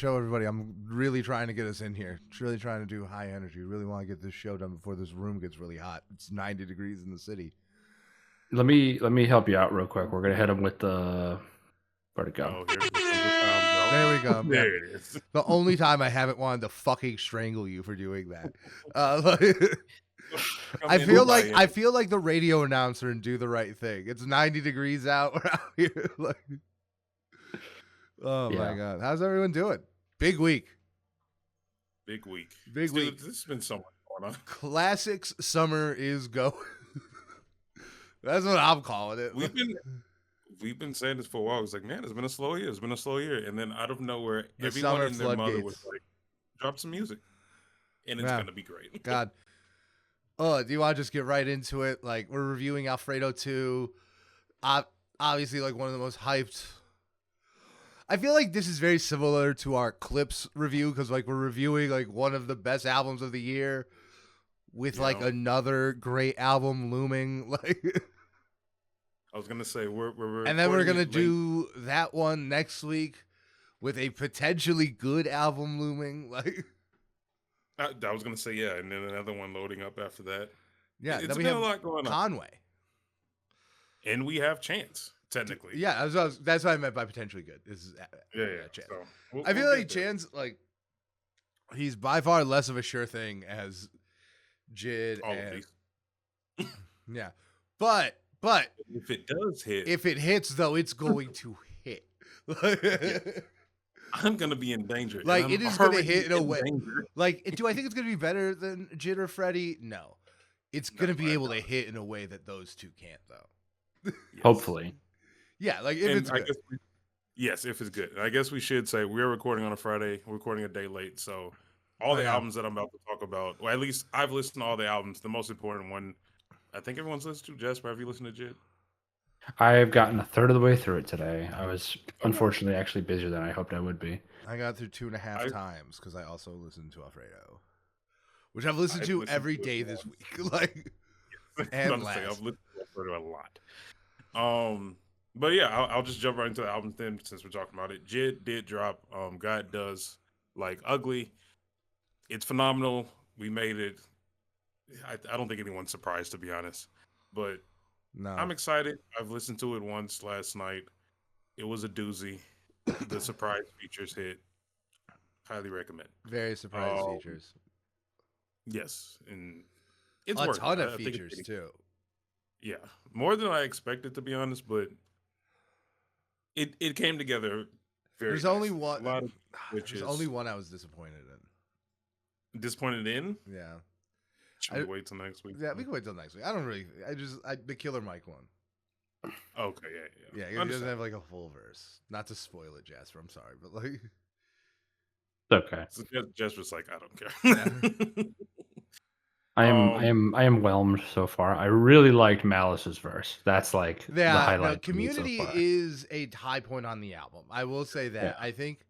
show, everybody. I'm really trying to get us in here. Really trying to do high energy. Really want to get this show done before this room gets really hot. It's 90 degrees in the city. Let me help you out real quick. We're gonna hit him with the where'd it go? Oh, here comes the sound, bro. There we go. There Yeah. it is. The only time I haven't wanted to fucking strangle you for doing that. I feel like the radio announcer and Do the Right Thing. It's 90 degrees out. We're out here. Like, oh my god, how's everyone doing? Big week. Big week. Big week. This has been so much going on. Classics summer is going. That's what I'm calling it. We've been saying this for a while. It's like, man, it's been a slow year. It's been a slow year, and then out of nowhere, The everyone summer and their mother was floodgates. like, "Drop some music," and it's gonna be great. God. Oh, do you want to just get right into it? Like, we're reviewing Alfredo 2. Obviously, like, one of the most hyped. I feel like this is very similar to our Clips review because, like, we're reviewing, like, one of the best albums of the year with, like, another great album looming. Like, I was gonna say we're and then we're gonna do that one next week with a potentially good album looming. Like, I was gonna say and then another one loading up after that. Yeah, it's then we been have a lot going on. Conway, and we have Chance technically. Yeah, that's what I meant by potentially good. Is Chance. So I feel like Chance, like, he's by far less of a sure thing as Jid. Yeah, but if it does hit, if it hits though, it's going to hit. I'm gonna be in danger. Like, it is gonna hit in a way. Danger. Like, do I think it's gonna be better than Jid or Freddie? No, it's gonna be able to hit in a way that those two can't, though. Hopefully. Yeah, like if it's good. Yes, if it's good. I guess we should say we're recording on a Friday. We're recording a day late, so all the albums that I'm about to talk about, or at least I've listened to all the albums. The most important one, I think everyone's listened to. Jasper, have you listened to Jid? I've gotten a third of the way through it today. I was unfortunately actually busier than I hoped I would be. I got through 2.5 times because I also listened to Alfredo, which I've listened to every day this week. Like, and last. I've listened to Alfredo a lot. But yeah, I'll just jump right into the album then since we're talking about it. Jid did drop God Does Like Ugly. It's phenomenal. We made it. I don't think anyone's surprised, to be honest. But no, I'm excited. I've listened to it once last night. It was a doozy. The surprise features hit. Highly recommend. Very surprise features. Yes, and it's a worth ton it. of features too. Yeah, more than I expected, to be honest. But it came together. There's only one. There's only one I was disappointed in. Disappointed in? Yeah. Should we wait till next week? Yeah, we can wait till next week. I don't really. The Killer Mike one. Okay, yeah. Yeah, he doesn't have like a full verse. Not to spoil it, Jasper. I'm sorry, but like, it's okay. So Jasper's like, I don't care. I am whelmed so far. I really liked Malice's verse. That's like the highlight. No, Community is a high point on the album. I will say that. Yeah. I think.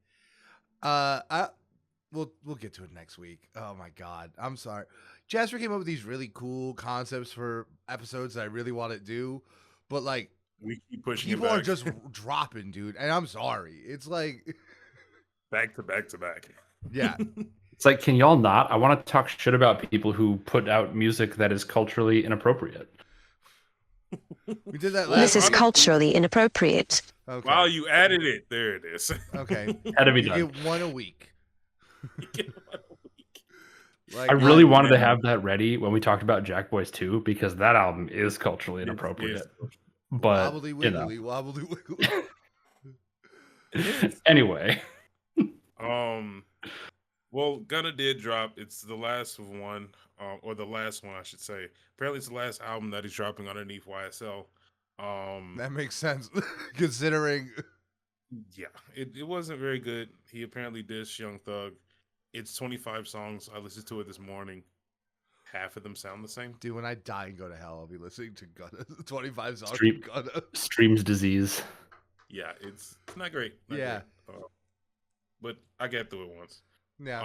We'll get to it next week. Oh my god, I'm sorry. Jasper came up with these really cool concepts for episodes that I really want to do, but like we keep pushing. People are just dropping, dude, and I'm sorry. It's like back to back to back. Yeah. It's like, can y'all not? I want to talk shit about people who put out music that is culturally inappropriate. We did that last. This is culturally inappropriate. Okay. Wow, you added it. There it is. Okay. Had to be done. You get one a week. Like, I really wanted to have that ready when we talked about Jack Boys 2 because that album is culturally inappropriate. But wobbly wiggly, wobbly wiggly. Anyway. Well, Gunna did drop. It's the last one, or the last one, I should say. Apparently, it's the last album that he's dropping underneath YSL. That makes sense, considering. Yeah, it wasn't very good. He apparently dissed Young Thug. It's 25 songs. I listened to it this morning. Half of them sound the same. Dude, when I die and go to hell, I'll be listening to Gunna. 25 songs from Gunna. Streams disease. Yeah, it's not great. Not great. But I got through it once. Yeah.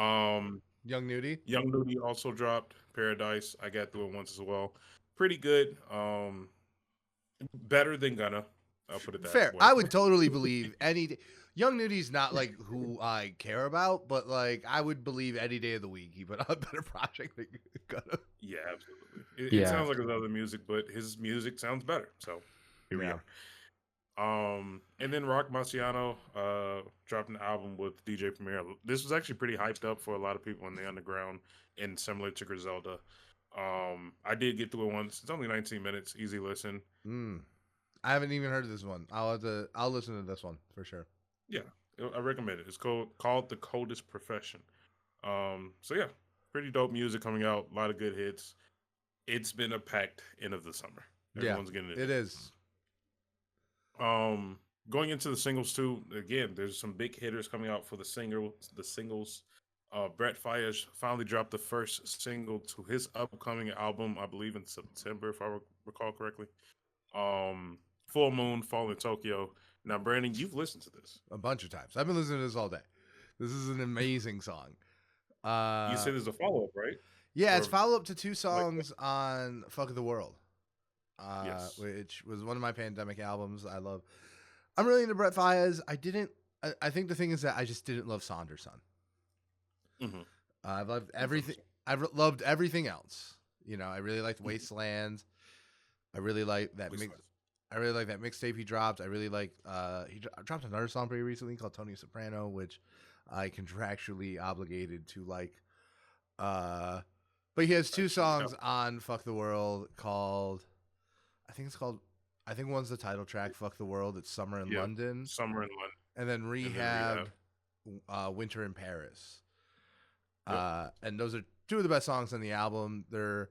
Young Nudie? Young Nudie also dropped Paradise. I got through it once as well. Pretty good. Better than Gunna. I'll put it that Fair. way. I would totally believe any Young Nudi's not like who I care about, but like I would believe any day of the week he put out a better project than Gunna. Yeah, absolutely. It sounds like his other music, but his music sounds better. So here we are. And then Rock Marciano dropped an album with DJ Premier. This was actually pretty hyped up for a lot of people in the underground and similar to Griselda. I did get through it once. It's only 19 minutes, easy listen. I haven't even heard of this one. I'll listen to this one for sure. Yeah, I recommend it. It's called The Coldest Profession. So yeah, pretty dope music coming out. A lot of good hits. It's been a packed end of the summer. Everyone's getting it. It is. Going into the singles too, again, there's some big hitters coming out for the singles. Brett Fires finally dropped the first single to his upcoming album, I believe in September, if I recall correctly. Full Moon, Fall in Tokyo. Now, Brandon, you've listened to this a bunch of times. I've been listening to this all day. This is an amazing song. You said there's a follow-up, right? Yeah, it's follow-up to 2 songs on Fuck the World. Yes. Which was one of my pandemic albums. I'm really into Brett Fires. I think the thing is that I just didn't love Saunderson. Mm-hmm. I've loved everything. I've loved everything else. You know, I really liked Wasteland. I really like that mixtape he dropped. I really like he dropped another song pretty recently called Tony Soprano, which I contractually obligated to like. But he has 2 songs on Fuck the World called I think one's the title track, Fuck the World, it's Summer in London. Summer in London. And then Rehab, Winter in Paris. And those are 2 of the best songs on the album. They're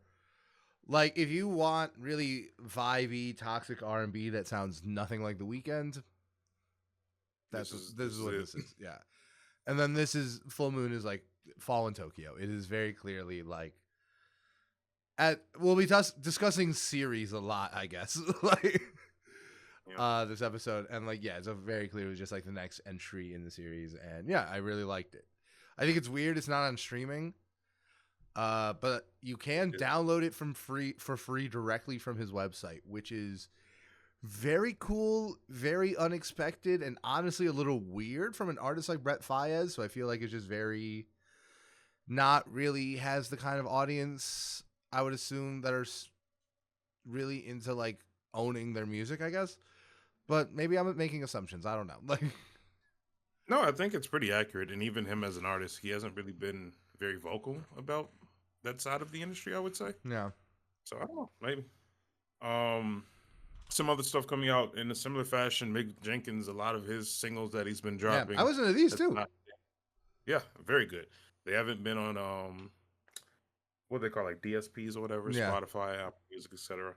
like, if you want really vibey, toxic R&B that sounds nothing like The Weeknd, this is what this is. Yeah. And then this is Full Moon is like Fall in Tokyo. It is very clearly like we'll be discussing series a lot, I guess. Like this episode, and like it's a very clearly just like the next entry in the series, and yeah, I really liked it. I think it's weird it's not on streaming, but you can download it for free directly from his website, which is very cool, very unexpected, and honestly a little weird from an artist like Brett Fayez. So I feel like it's just very not really has the kind of audience I would assume that are really into like owning their music, I guess. But maybe I'm making assumptions. I don't know. Like, no, I think it's pretty accurate. And even him as an artist, he hasn't really been very vocal about that side of the industry, I would say. Yeah. So I don't know, maybe. Some other stuff coming out in a similar fashion. Mick Jenkins, a lot of his singles that he's been dropping. Yeah, I was into these too. Yeah, very good. They haven't been on what they call like DSPs or whatever, Spotify, Apple Music, etc.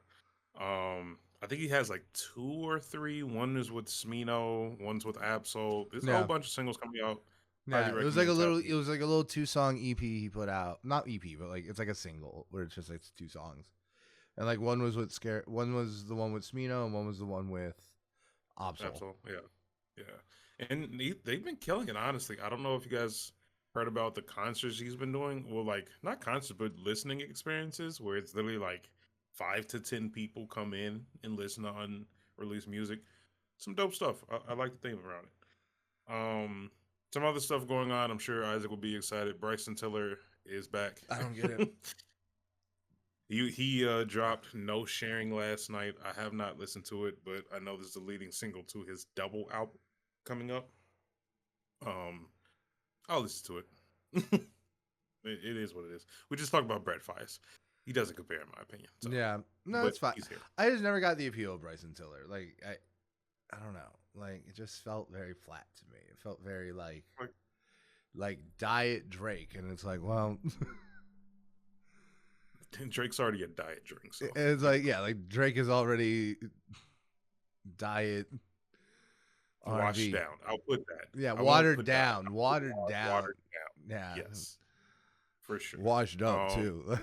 I think he has like 2 or 3. One is with Smino, one's with Absol. There's a whole bunch of singles coming out. Yeah, it was like a little 2-song EP he put out. Not EP, but like it's like a single where it's just like 2 songs. And like one was one was the one with Smino, and one was the one with Absol. Yeah. And they've been killing it, honestly. I don't know if you guys heard about the concerts he's been doing. Well, like not concerts, but listening experiences where it's literally like 5 to 10 people come in and listen to unreleased music. Some dope stuff. I like the theme around it. Some other stuff going on. I'm sure Isaac will be excited. Bryson Tiller is back. I don't get it. He dropped No Sharing last night. I have not listened to it, but I know this is the leading single to his double album coming up. I'll listen to it. It is what it is. We just talked about Brett Fires. He doesn't compare, in my opinion. So. Yeah, no, it's fine. I just never got the appeal of Bryson Tiller. Like I don't know. Like it just felt very flat to me. It felt very like diet Drake, and it's like, well, Drake's already a diet drink. So it's like like Drake is already diet. Washed down. I'll put that. Yeah, watered down. Watered down. Yeah. Yes. For sure. Washed up too.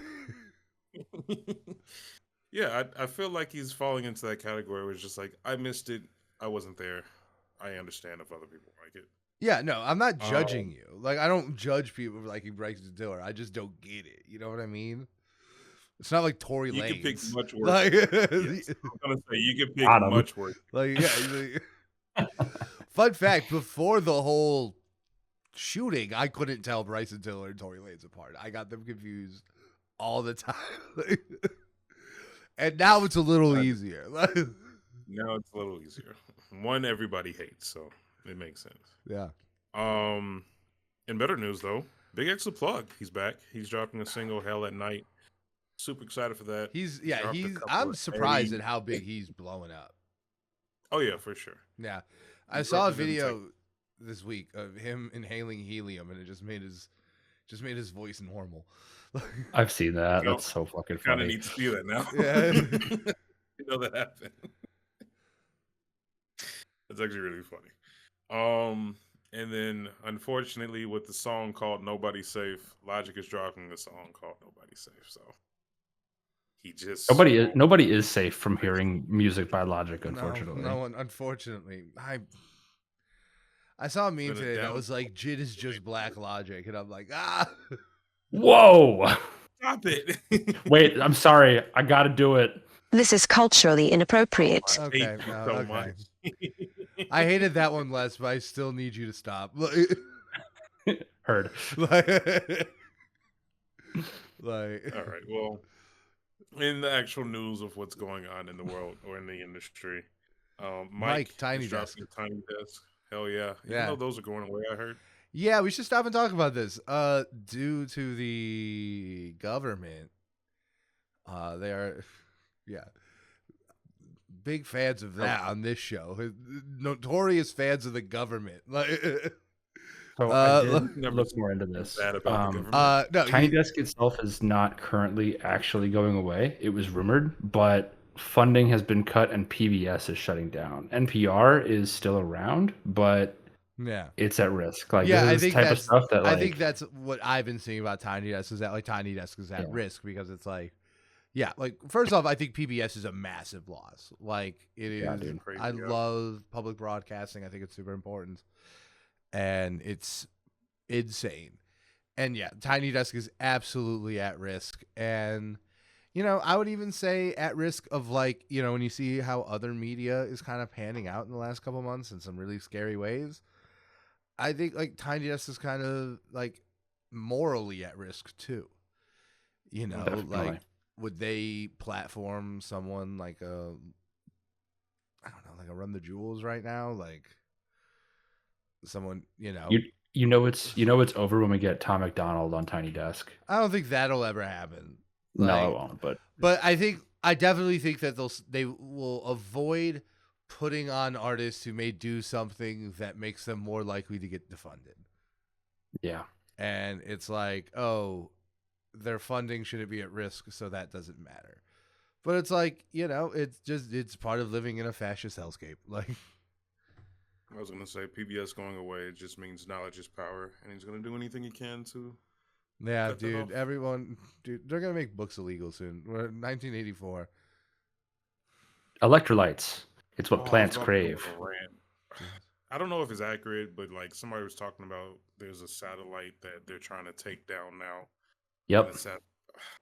Yeah, I feel like he's falling into that category where it's just like, I missed it. I wasn't there. I understand if other people like it. Yeah, no, I'm not judging you. Like, I don't judge people for liking Bryson Tiller. I just don't get it. You know what I mean? It's not like Tory You Lanez. can pick much worse. Like, Yes, I'm gonna say you can pick Got 'em. much worse. like, fun fact: before the whole shooting, I couldn't tell Bryson Tiller and Tory Lanez apart. I got them confused all the time. And now it's a little easier. Now it's a little easier. One everybody hates, so it makes sense. Yeah. In better news though, Big X the Plug, he's back. He's dropping a single, Hell at Night. Super excited for that. I'm surprised at how big he's blowing up. Oh yeah, for sure. Yeah. I saw a video this week of him inhaling helium, and it just made his voice normal. I've seen that. You know, That's so fucking Kind of funny. need to see that now. Yeah. You know that happened. That's actually really funny. And then unfortunately, with the song called "Nobody's Safe," Logic is dropping a song called "Nobody's Safe." So he just nobody is safe from hearing music by Logic. Unfortunately, no one. Unfortunately, I saw a meme today that was like, "Jid is just Black Logic," and I'm like, ah. Whoa! Stop it. Wait, I'm sorry. I got to do it. This is culturally inappropriate. Okay, Hate you no, so okay. much. I hated that one less, but I still need you to stop. Heard. like, All right. Well, in the actual news of what's going on in the world or in the industry, Mike Tiny is Desk. dropping a Tiny Desk. Hell yeah! Even Yeah. though those are going away, I heard. Yeah, we should stop and talk about this. Due to the government, they are, big fans of that on this show. Notorious fans of the government. So I did look more into this. Bad about the government. No, Tiny Desk itself is not currently actually going away. It was rumored, but funding has been cut and PBS is shutting down. NPR is still around, but yeah, it's at risk. Like, yeah, this is the type of stuff that, like, I think that's what I've been seeing about Tiny Desk is that like Tiny Desk is at risk because it's like, yeah, like first off, I think PBS is a massive loss. Like it is. Yeah, dude. Crazy, I love public broadcasting. I think it's super important, and it's insane. And yeah, Tiny Desk is absolutely at risk. And I would even say at risk of like, when you see how other media is kind of panning out in the last couple months in some really scary ways, I think like Tiny Desk is kind of like morally at risk too. Definitely. Like would they platform someone like I don't know, like a Run the Jewels right now? Like someone, it's over when we get Tom McDonald on Tiny Desk. I don't think that'll ever happen. No, it won't. But I definitely think that they will avoid putting on artists who may do something that makes them more likely to get defunded. Yeah. And it's like, oh, their funding shouldn't be at risk, so that doesn't matter. But it's like, it's part of living in a fascist hellscape. Like, I was gonna say PBS going away, it just means knowledge is power, and he's gonna do anything he can to. Yeah, dude. They're gonna make books illegal soon. We're in 1984. Electrolytes. It's what plants crave. I don't know if it's accurate, but like somebody was talking about, there's a satellite that they're trying to take down now. Yep.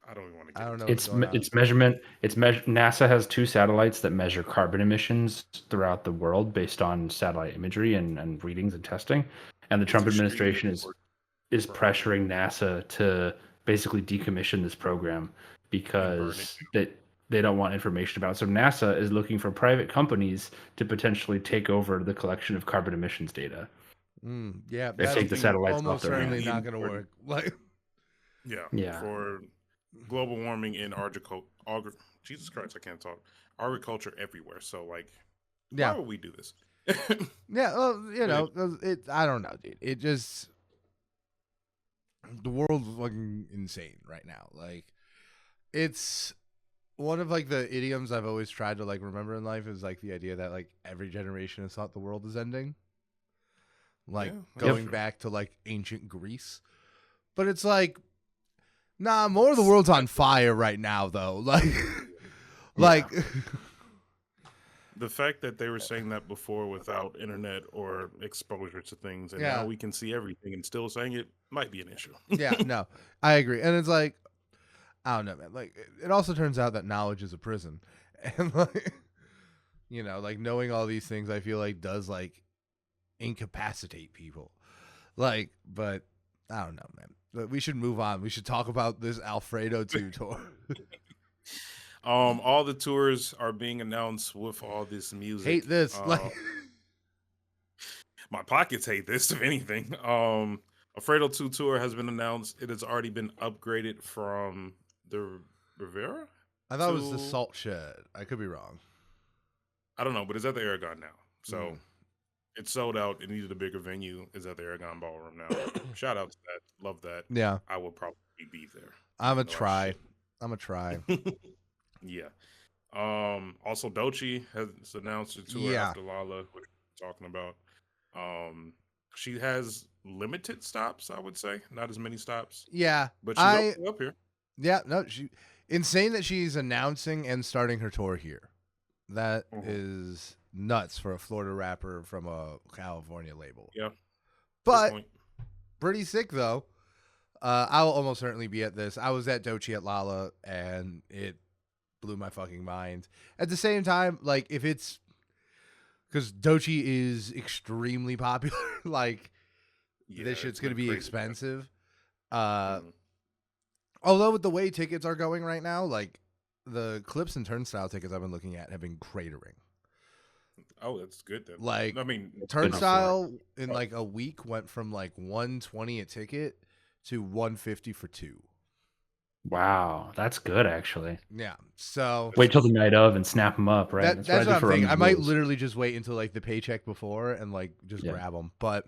I don't even want to. I don't know. It's measurement. NASA has 2 satellites that measure carbon emissions throughout the world based on satellite imagery and readings and testing. And the Trump administration is pressuring NASA to basically decommission this program because they don't want information about it. So NASA is looking for private companies to potentially take over the collection of carbon emissions data. Yeah, they take the satellites almost off their certainly hands. not going to work. Like, yeah, for global warming in Jesus Christ, I can't talk. Agriculture everywhere. So like, why would we do this? Yeah, well, I don't know, dude. It just, the world's fucking insane right now. Like, it's one of like the idioms I've always tried to like remember in life is like the idea that like every generation has thought the world is ending. Like going back to like ancient Greece. But it's like, nah, more of the world's on fire right now though. Like, the fact that they were saying that before without internet or exposure to things, and now we can see everything and still saying it might be an issue. Yeah, no, I agree. And it's like, I don't know, man. Like, it also turns out that knowledge is a prison, and like, you know, like knowing all these things, I feel like does like incapacitate people. Like, but I don't know, man. But we should move on. We should talk about this Alfredo 2 tour. All the tours are being announced with all this music. Hate this. Like, my pockets hate this, if anything. Alfredo 2 tour has been announced. It has already been upgraded from the Rivera. I thought it was the Salt Shed. I could be wrong. I don't know, but it's at the Aragon now. So it's sold out. It needed a bigger venue. It's at the Aragon Ballroom now. Shout out to that. Love that. Yeah. I will probably be there. I'm a try. Yeah. Also Doechii has announced a tour after Lala, which we're talking about. She has limited stops, I would say. Not as many stops. Yeah. But she's up here. Yeah, no, insane that she's announcing and starting her tour here. That is nuts for a Florida rapper from a California label. Yeah. But pretty sick though. I will almost certainly be at this. I was at Doechii at Lala and it blew my fucking mind. At the same time, like if it's because Doechii is extremely popular, like this shit's gonna be expensive. Although with the way tickets are going right now, like the Clips and Turnstile tickets I've been looking at have been cratering. Oh, that's good then. Like, I mean, Turnstile in like a week went from like $120 a ticket to $150 for 2. Wow, that's good actually. Yeah. So wait till the night of and snap them up, right? That's what I'm thinking. I might literally just wait until like the paycheck before and like just grab them. But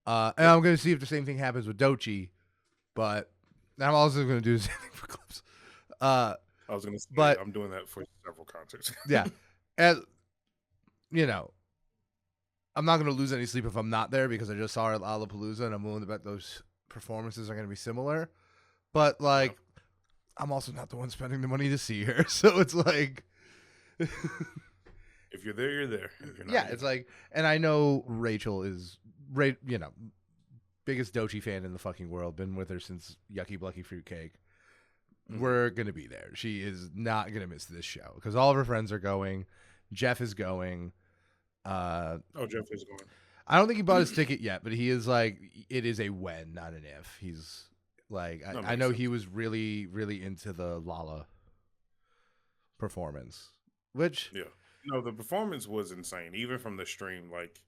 and I'm gonna see if the same thing happens with Doechii. But I'm also gonna do the same thing for Clips. I was gonna say, but I'm doing that for several concerts. Yeah, and you know, I'm not gonna lose any sleep if I'm not there because I just saw her at Lollapalooza and I'm willing to bet those performances are gonna be similar. But like, I'm also not the one spending the money to see her, so it's like, if you're there, you're there. If you're not, yeah, it's like, and I know Rachel is, you know, biggest Doechii fan in the fucking world. Been with her since Yucky Blucky Fruitcake. We're gonna be there. She is not gonna miss this show because all of her friends are going. Jeff is going. Jeff is going. I don't think he bought his ticket yet, but he is like, it is a when, not an if. He's like, I know he was really, really into the Lala performance, which no, the performance was insane. Even from the stream, like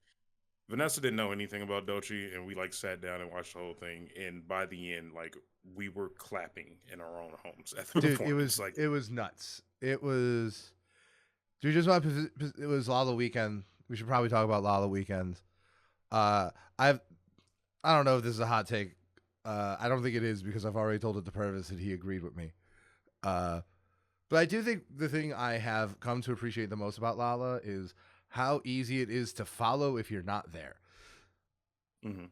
Vanessa didn't know anything about Doechii, and we like sat down and watched the whole thing. And by the end, like we were clapping in our own homes at the performance. It was nuts. It was. Do we just want to? It was Lala weekend. We should probably talk about Lala weekend. I don't know if this is a hot take. I don't think it is because I've already told it to Purvis and he agreed with me. But I do think the thing I have come to appreciate the most about Lala is how easy it is to follow if you're not there. Mm-hmm.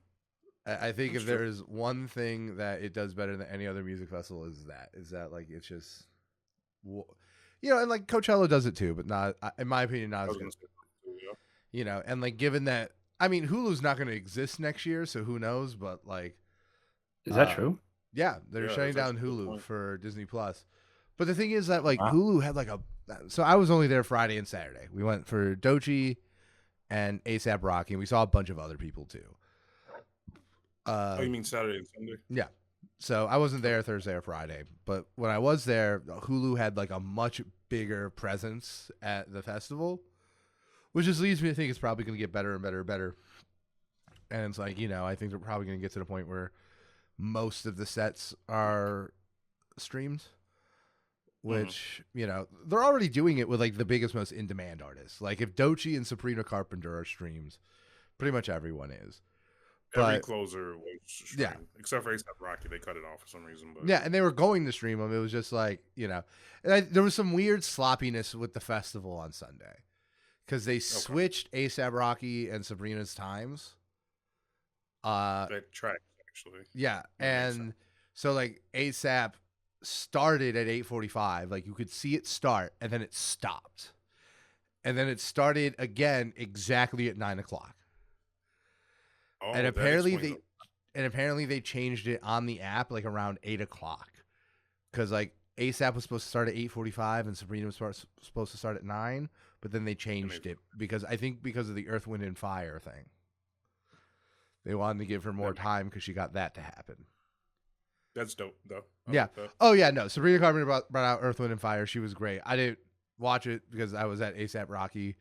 I think if there is one thing that it does better than any other music festival is that like it's just, you know, and like Coachella does it too, but not, in my opinion, not as good. You know, and like given that, I mean, Hulu's not going to exist next year, so who knows? But like, is that true? Yeah, they're shutting down Hulu for Disney Plus. But the thing is that like Hulu had like so I was only there Friday and Saturday. We went for Doechii and ASAP Rocky, and we saw a bunch of other people too. You mean Saturday and Sunday? Yeah. So I wasn't there Thursday or Friday, but when I was there, Hulu had like a much bigger presence at the festival, which just leads me to think it's probably going to get better and better and better. And it's like, you know, I think they're probably going to get to the point where most of the sets are streamed, which, you know, they're already doing it with like the biggest, most in-demand artists. Like if Doechii and Sabrina Carpenter are streamed, pretty much everyone is. Every closer was streamed, except for ASAP Rocky. They cut it off for some reason. But yeah, and they were going to stream them. It was just like, you know, and there was some weird sloppiness with the festival on Sunday because they switched ASAP Rocky and Sabrina's times. That track actually. Yeah, and so like ASAP started at 8:45. Like you could see it start, and then it stopped, and then it started again exactly at 9:00. Oh, and apparently they changed it on the app like around 8:00. because like ASAP was supposed to start at 8:45 and Sabrina was supposed to start at 9, but then they changed it because I think because of the Earth, Wind, and Fire thing. They wanted to give her more time because she got that to happen. That's dope, though. Yeah. Oh, yeah, no. Sabrina Carpenter brought out Earth, Wind, and Fire. She was great. I didn't watch it because I was at ASAP Rocky,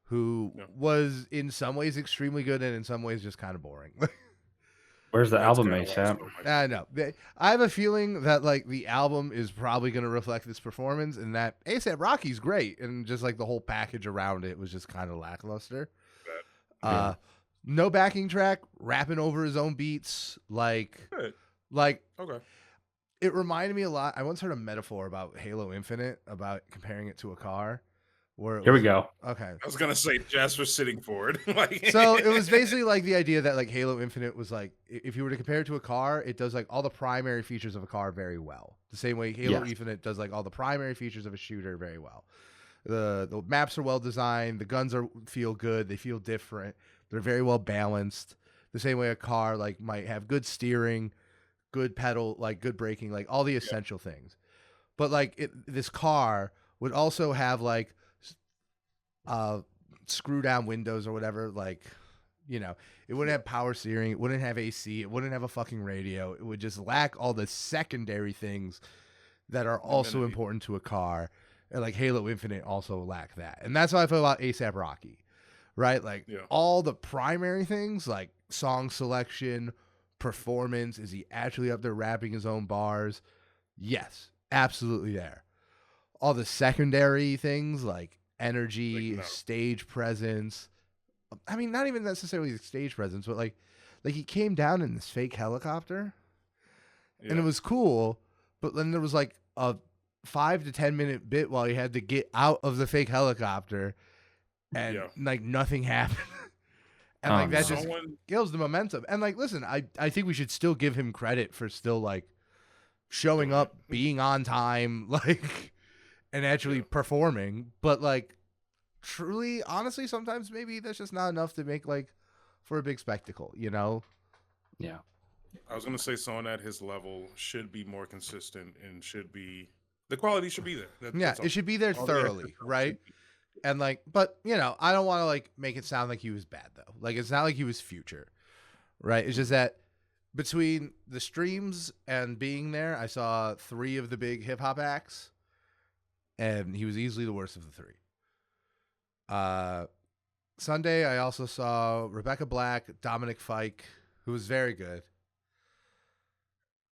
who was in some ways extremely good and in some ways just kind of boring. Where's the album, ASAP? I know. I have a feeling that like the album is probably going to reflect this performance, and that ASAP Rocky's great, and just like the whole package around it was just kind of lackluster. No backing track, rapping over his own beats, like okay. It reminded me a lot. I once heard a metaphor about Halo Infinite, about comparing it to a car. Here we go. Okay. I was gonna say Jasper sitting forward. So it was basically like the idea that like Halo Infinite was like, if you were to compare it to a car, it does like all the primary features of a car very well. The same way Halo Infinite does like all the primary features of a shooter very well. The maps are well designed. The guns feel good. They feel different. They're very well balanced. The same way a car like might have good steering, good pedal, like good braking, like all the essential things. But like this car would also have like screw down windows or whatever, like, you know, it wouldn't have power steering, it wouldn't have AC, it wouldn't have a fucking radio. It would just lack all the secondary things that are also important to a car. And like Halo Infinite also lack that. And that's how I feel about ASAP Rocky, right? Like all the primary things, like song selection, performance, is he actually up there rapping his own bars? Yes, absolutely there. All the secondary things like energy, stage presence. I mean, not even necessarily the stage presence, but like he came down in this fake helicopter, and it was cool. But then there was like a 5 to 10 minute bit while he had to get out of the fake helicopter, and like nothing happened. And like that just kills the momentum. And like, listen, I think we should still give him credit for still like showing up, being on time, like, and actually performing. But like, truly, honestly, sometimes maybe that's just not enough to make like for a big spectacle, you know? Yeah. I was gonna say someone at his level should be more consistent and the quality should be there. It should be there thoroughly, right? And like, but you know, I don't want to like make it sound like he was bad though. Like, it's not like he was Future, right? It's just that between the streams and being there, I saw 3 of the big hip hop acts, and he was easily the worst of the 3. Sunday, I also saw Rebecca Black, Dominic Fike, who was very good,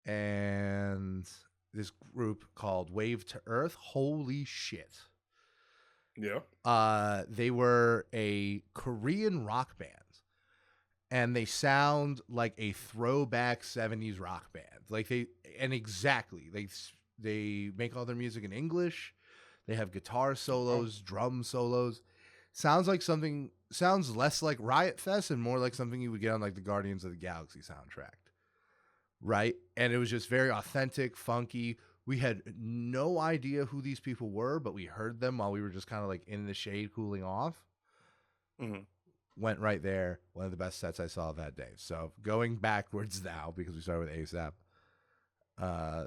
and this group called Wave to Earth. Holy shit. Yeah. They were a Korean rock band, and they sound like a throwback 70s rock band. Like they make all their music in English. They have guitar solos, drum solos. Sounds less like Riot Fest and more like something you would get on like the Guardians of the Galaxy soundtrack. Right? And it was just very authentic, funky. We had no idea who these people were, but we heard them while we were just kind of like in the shade cooling off. Mm-hmm. Went right there. One of the best sets I saw that day. So going backwards now, because we started with ASAP,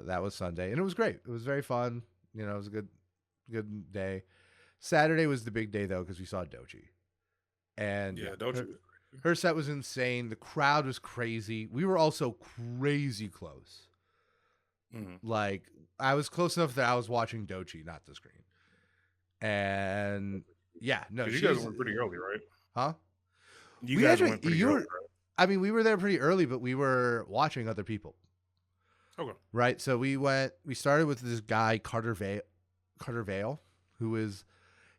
that was Sunday. And it was great. It was very fun. You know, it was a good day. Saturday was the big day, though, because we saw Doechii. And Doechii. Her set was insane. The crowd was crazy. We were also crazy close. Mm-hmm. Like, I was close enough that I was watching Doechii, not the screen. And yeah, no, you guys went pretty early, right? Huh? You guys went pretty early, right? I mean, we were there pretty early, but we were watching other people. Okay. Right. So we started with this guy, Carter Vale,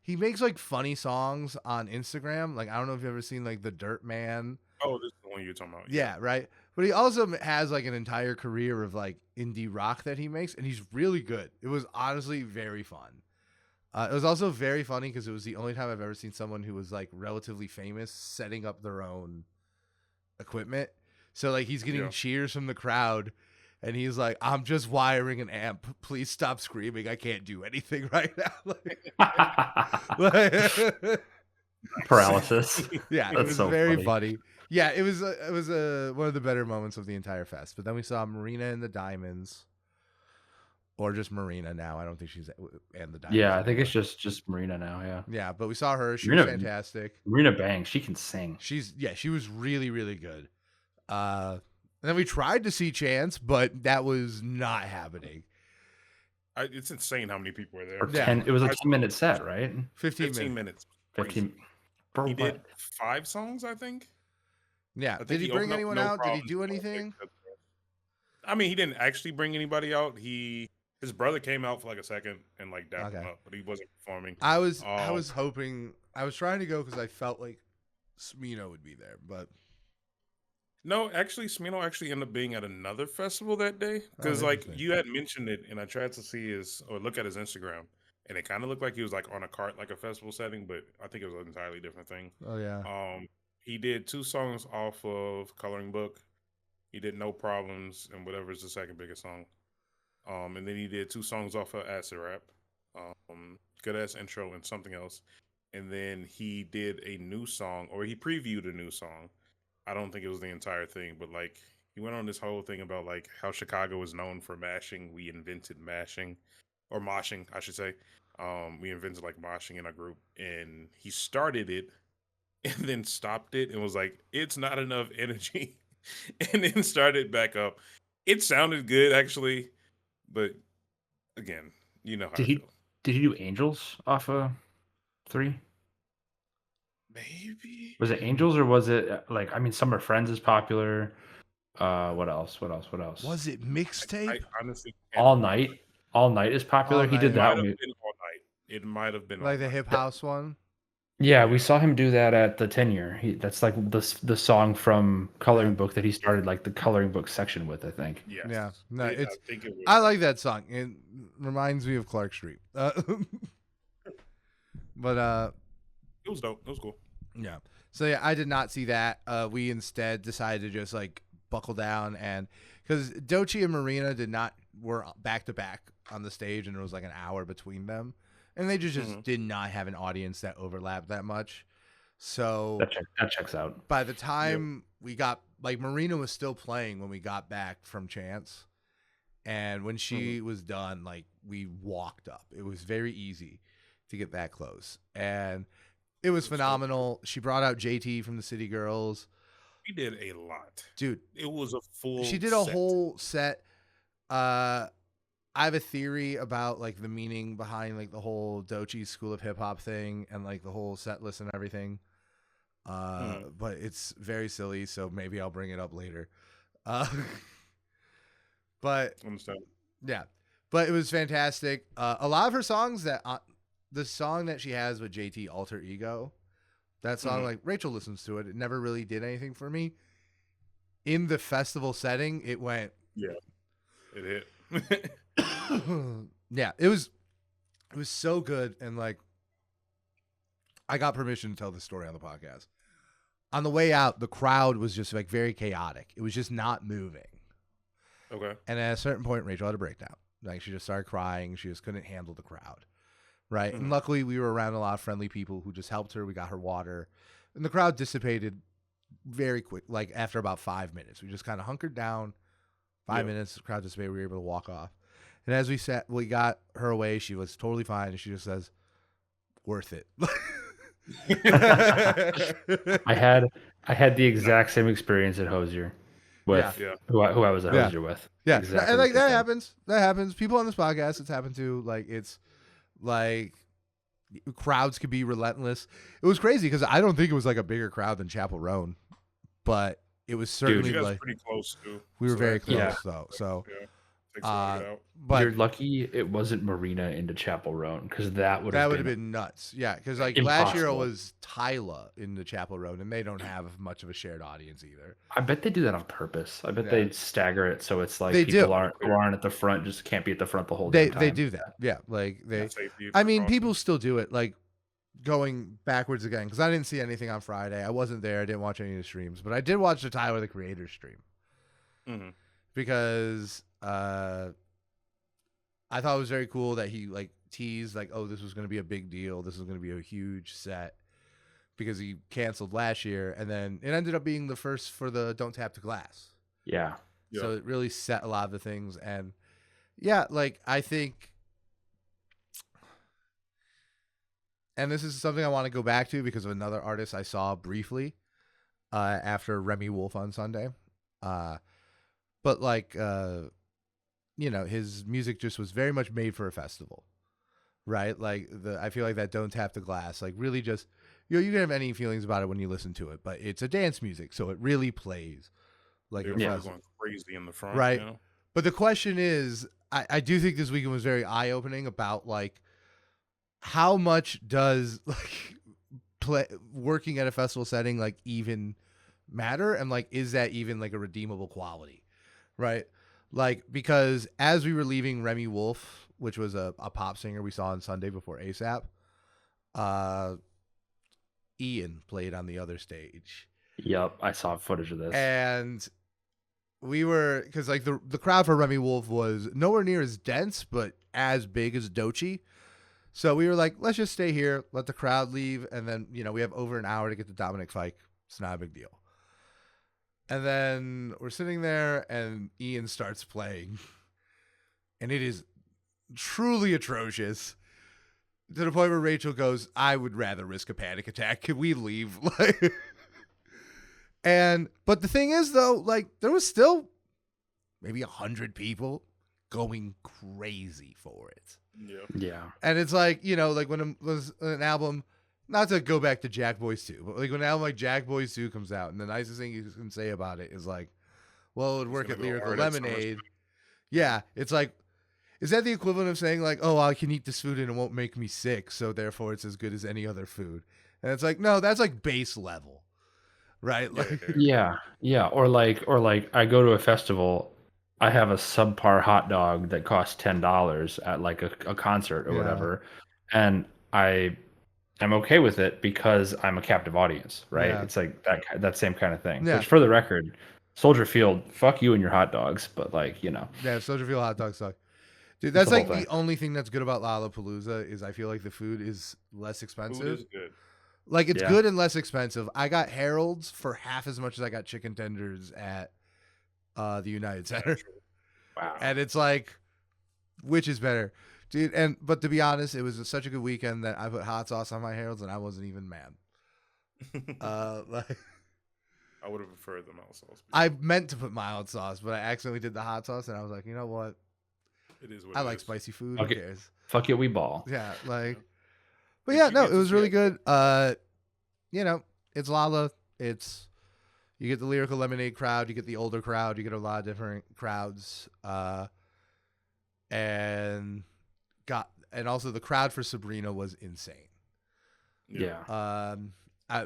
he makes like funny songs on Instagram. Like, I don't know if you've ever seen like the Dirt Man. Oh, this is the one you're talking about. Yeah, right. But he also has like an entire career of like indie rock that he makes, and he's really good. It was honestly very fun. It was also very funny because it was the only time I've ever seen someone who was like relatively famous setting up their own equipment. So like he's getting cheers from the crowd, and he's like, "I'm just wiring an amp. Please stop screaming. I can't do anything right now." Paralysis. Yeah, it was so very funny. Yeah, it was one of the better moments of the entire fest. But then we saw Marina and the Diamonds. or just Marina now. I don't think she's and the Diamonds. Yeah, I think anymore. it's just Marina now. Yeah. Yeah, but we saw her. She Marina- was fantastic. Marina bangs. She can sing. She was really, really good. And then we tried to see Chance, but that was not happening. It's insane how many people were there. Or Yeah. 10. It was a 10-minute set, right? 15 minutes. minutes. 15. Bro, He what? did 5 songs, I think. Yeah. I think Did he bring opened up anyone No out? Did he Problems do with anything? I mean, he didn't actually bring anybody out. His brother came out for like a second and like dapped him up, but he wasn't performing. I was hoping. I was trying to go because I felt like Smino would be there, but No, actually, Smino actually ended up being at another festival that day because like interesting. you had mentioned it, and I tried to see look at his Instagram, and it kind of looked like he was like on a cart, like a festival setting, but I think it was an entirely different thing. oh yeah. He did 2 songs off of Coloring Book. He did No Problems and whatever is the second biggest song. And then he did 2 songs off of Acid Rap, Good Ass Intro and something else. And then he did a new song, or he previewed a new song. I don't think it was the entire thing, but like he went on this whole thing about like how Chicago is known for mashing. We invented mashing, or moshing, I should say. We invented like moshing in our group, and he started it and then stopped it and was like, "It's not enough energy," and then started back up. It sounded good actually, but again, you know how I feel. Did he do Angels off of 3? Maybe. Was it Angels or was it like, I mean, Summer Friends is popular. What else? Was it mixtape? I honestly can't All remember. Night. All Night is popular. All He Night. did It might that have one. been All Night. It might have been Like All the Night. hip house one? Yeah, we saw him do that at the 10-year. That's like the song from Coloring Book that he started like the Coloring Book section with, I think. Yes. Yeah. No, I it's. think it was. I like that song. It reminds me of Clark Street. But It was dope. It was cool. yeah. So yeah, I did not see that. We instead decided to just like buckle down, and because Doechii and Marina were back to back on the stage, and there was like an hour between them, and they just did not have an audience that overlapped that much. So That checks out. by the time we got, like, Marina was still playing when we got back from Chance, and when she was done, like, we walked up. It was very easy to get that close, and it was phenomenal. She brought out JT from the City Girls. We did a lot, dude. It was a full. She did a whole set. I have a theory about like the meaning behind like the whole Doechii School of Hip Hop thing and like the whole set list and everything. But it's very silly, so maybe I'll bring it up later. But yeah, but it was fantastic. A lot of her songs that the song that she has with JT, Alter Ego, that song, like Rachel listens to it. It never really did anything for me. In the festival setting, it went. Yeah, it hit. Yeah, it was so good, and like I got permission to tell this story on the podcast. On the way out, the crowd was just like very chaotic. It was just not moving. Okay. And at a certain point, Rachel had a breakdown. Like she just started crying. She just couldn't handle the crowd. Right. And luckily we were around a lot of friendly people who just helped her. We got her water, and the crowd dissipated very quick. Like after about 5 minutes, we just kind of hunkered down. 5 minutes, the crowd dissipated. We were able to walk off. And as we got her away, she was totally fine. And she just says, "Worth it." I had the exact same experience at Hosier with who I was at Hosier with. Yeah. Exactly And like that happens. That happens. People on this podcast, it's happened to. Like it's like crowds could be relentless. It was crazy because I don't think it was like a bigger crowd than Chapel Roan, but it was certainly you guys like pretty close too. We were very close yeah. though. So takes a lot to get out. but you're lucky it wasn't Marina into Chapel Roan because that would have been nuts. Yeah, because like impossible. last year it was Tyla in the Chapel Roan, and they don't have much of a shared audience either. I bet they do that on purpose. I bet they stagger it so it's like They people do. who aren't at the front just can't be at the front the whole They time. do that. Yeah, like they. Safety I mean, precautions. people still do it. Like going backwards again because I didn't see anything on Friday. I wasn't there. I didn't watch any of the streams, but I did watch the Tyler the Creator stream because I thought it was very cool that he like teased like, oh, this was going to be a big deal. This is going to be a huge set because he canceled last year, and then it ended up being the first for the Don't Tap the Glass. Yeah. So it really set a lot of the things, and Yeah, like I think, and this is something I want to go back to because of another artist I saw briefly after Remy Wolf on Sunday. But like, his music just was very much made for a festival, right? Like I feel like that Don't Tap the Glass, like really just, you can have any feelings about it when you listen to it, but it's a dance music, so it really plays like They're a probably festival, going crazy in the front, right? you know? But the question is, I do think this weekend was very eye opening about like how much does like working at a festival setting like even matter, and like is that even like a redeemable quality, right? Like because as we were leaving Remy Wolf, which was a pop singer we saw on Sunday before ASAP, Ian played on the other stage. Yep, I saw footage of this. And we were, because like the crowd for Remy Wolf was nowhere near as dense, but as big as Dochi. So we were like, let's just stay here, let the crowd leave, and then we have over an hour to get to Dominic Fike. It's not a big deal. And then we're sitting there, and Ian starts playing, and it is truly atrocious. To the point where Rachel goes, "I would rather risk a panic attack. Can we leave?" But the thing is, though, like there was still maybe 100 people going crazy for it. Yeah. And it's like, like when it was an album, not to go back to Jack Boys 2, but like when an album like Jack Boys 2 comes out, and the nicest thing you can say about it is like, well, it would work at Lyrical Lemonade. Yeah, it's like, is that the equivalent of saying like, oh, I can eat this food and it won't make me sick, so therefore it's as good as any other food? And it's like, no, that's like base level, right? Like, Yeah. Or like I go to a festival, I have a subpar hot dog that costs $10 at like a concert or whatever, and I am okay with it because I'm a captive audience, right? Yeah. It's like that same kind of thing. Yeah. Which, for the record, Soldier Field, fuck you and your hot dogs, but like, Yeah, Soldier Field hot dogs suck. Dude, that's the like whole thing. the only thing that's good about Lollapalooza is I feel like the food is less expensive. Food is good. Like it's good and less expensive. I got Harold's for half as much as I got chicken tenders at the United Center. Wow. And it's like, which is better? Dude, but to be honest, it was such a good weekend that I put hot sauce on my Harold's and I wasn't even mad. Like I would have preferred the mild sauce. I meant to put mild sauce, but I accidentally did the hot sauce and I was like, you know what? It is what I it like is. spicy food. Okay. Who cares? Fuck it, we ball. Yeah, like, but Did yeah, you no, get it to was see really it? good. It's Lala. It's, you get the Lyrical Lemonade crowd, you get the older crowd, you get a lot of different crowds, and also the crowd for Sabrina was insane. Yeah.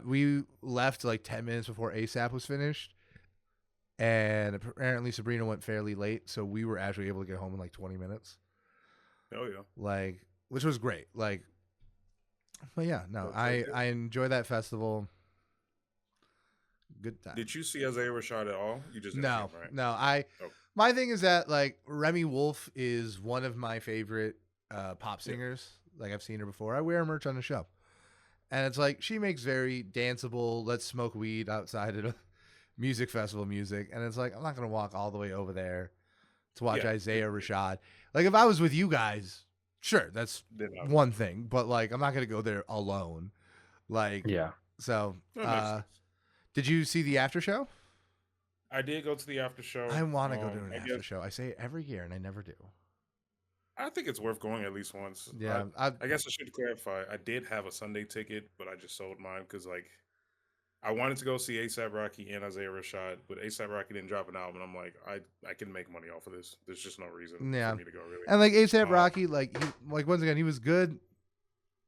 We left like 10 minutes before ASAP was finished, and apparently Sabrina went fairly late, so we were actually able to get home in like 20 minutes. Oh yeah. Like, which was great. Like, but yeah, no, I enjoy that festival. Good time. Did you see Isaiah Rashad at all? You just didn't No, see him, right? no. My thing is that like Remy Wolf is one of my favorite pop singers. Like I've seen her before. I wear her merch on the show, and it's like she makes very danceable, let's smoke weed outside of a music festival music. And it's like I'm not gonna walk all the way over there to watch Isaiah Rashad. Like if I was with you guys, sure, that's one thing. But like I'm not gonna go there alone. Like So, did you see the after show? I did go to the after show. I want to go to an after show. I say it every year, and I never do. I think it's worth going at least once. Yeah, I guess I should clarify. I did have a Sunday ticket, but I just sold mine because like I wanted to go see ASAP Rocky and Isaiah Rashad, but ASAP Rocky didn't drop an album. I'm like, I can make money off of this. There's just no reason for me to go. Really, and like ASAP Rocky, like once again, he was good.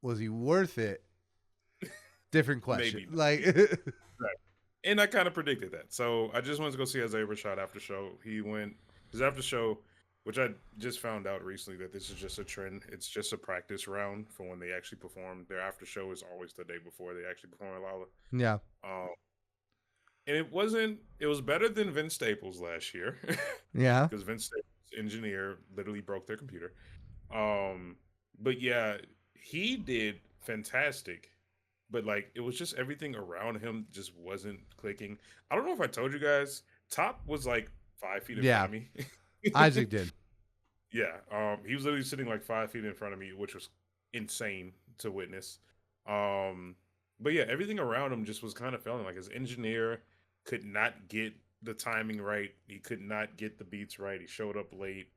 Was he worth it? Different question. Maybe. Like, right. And I kind of predicted that. So I just wanted to go see Isaiah Rashad after show. His after show, which I just found out recently that this is just a trend. It's just a practice round for when they actually perform. Their after show is always the day before they actually perform at Lala. Yeah. And it was better than Vince Staples last year. Yeah. Because Vince Staples' engineer literally broke their computer. But yeah, he did fantastic. But like it was just everything around him just wasn't clicking. I don't know if I told you guys, Top was like 5 feet in front of me. Isaac did. Yeah, he was literally sitting like 5 feet in front of me, which was insane to witness. But yeah, everything around him just was kind of failing. Like his engineer could not get the timing right. He could not get the beats right. He showed up late.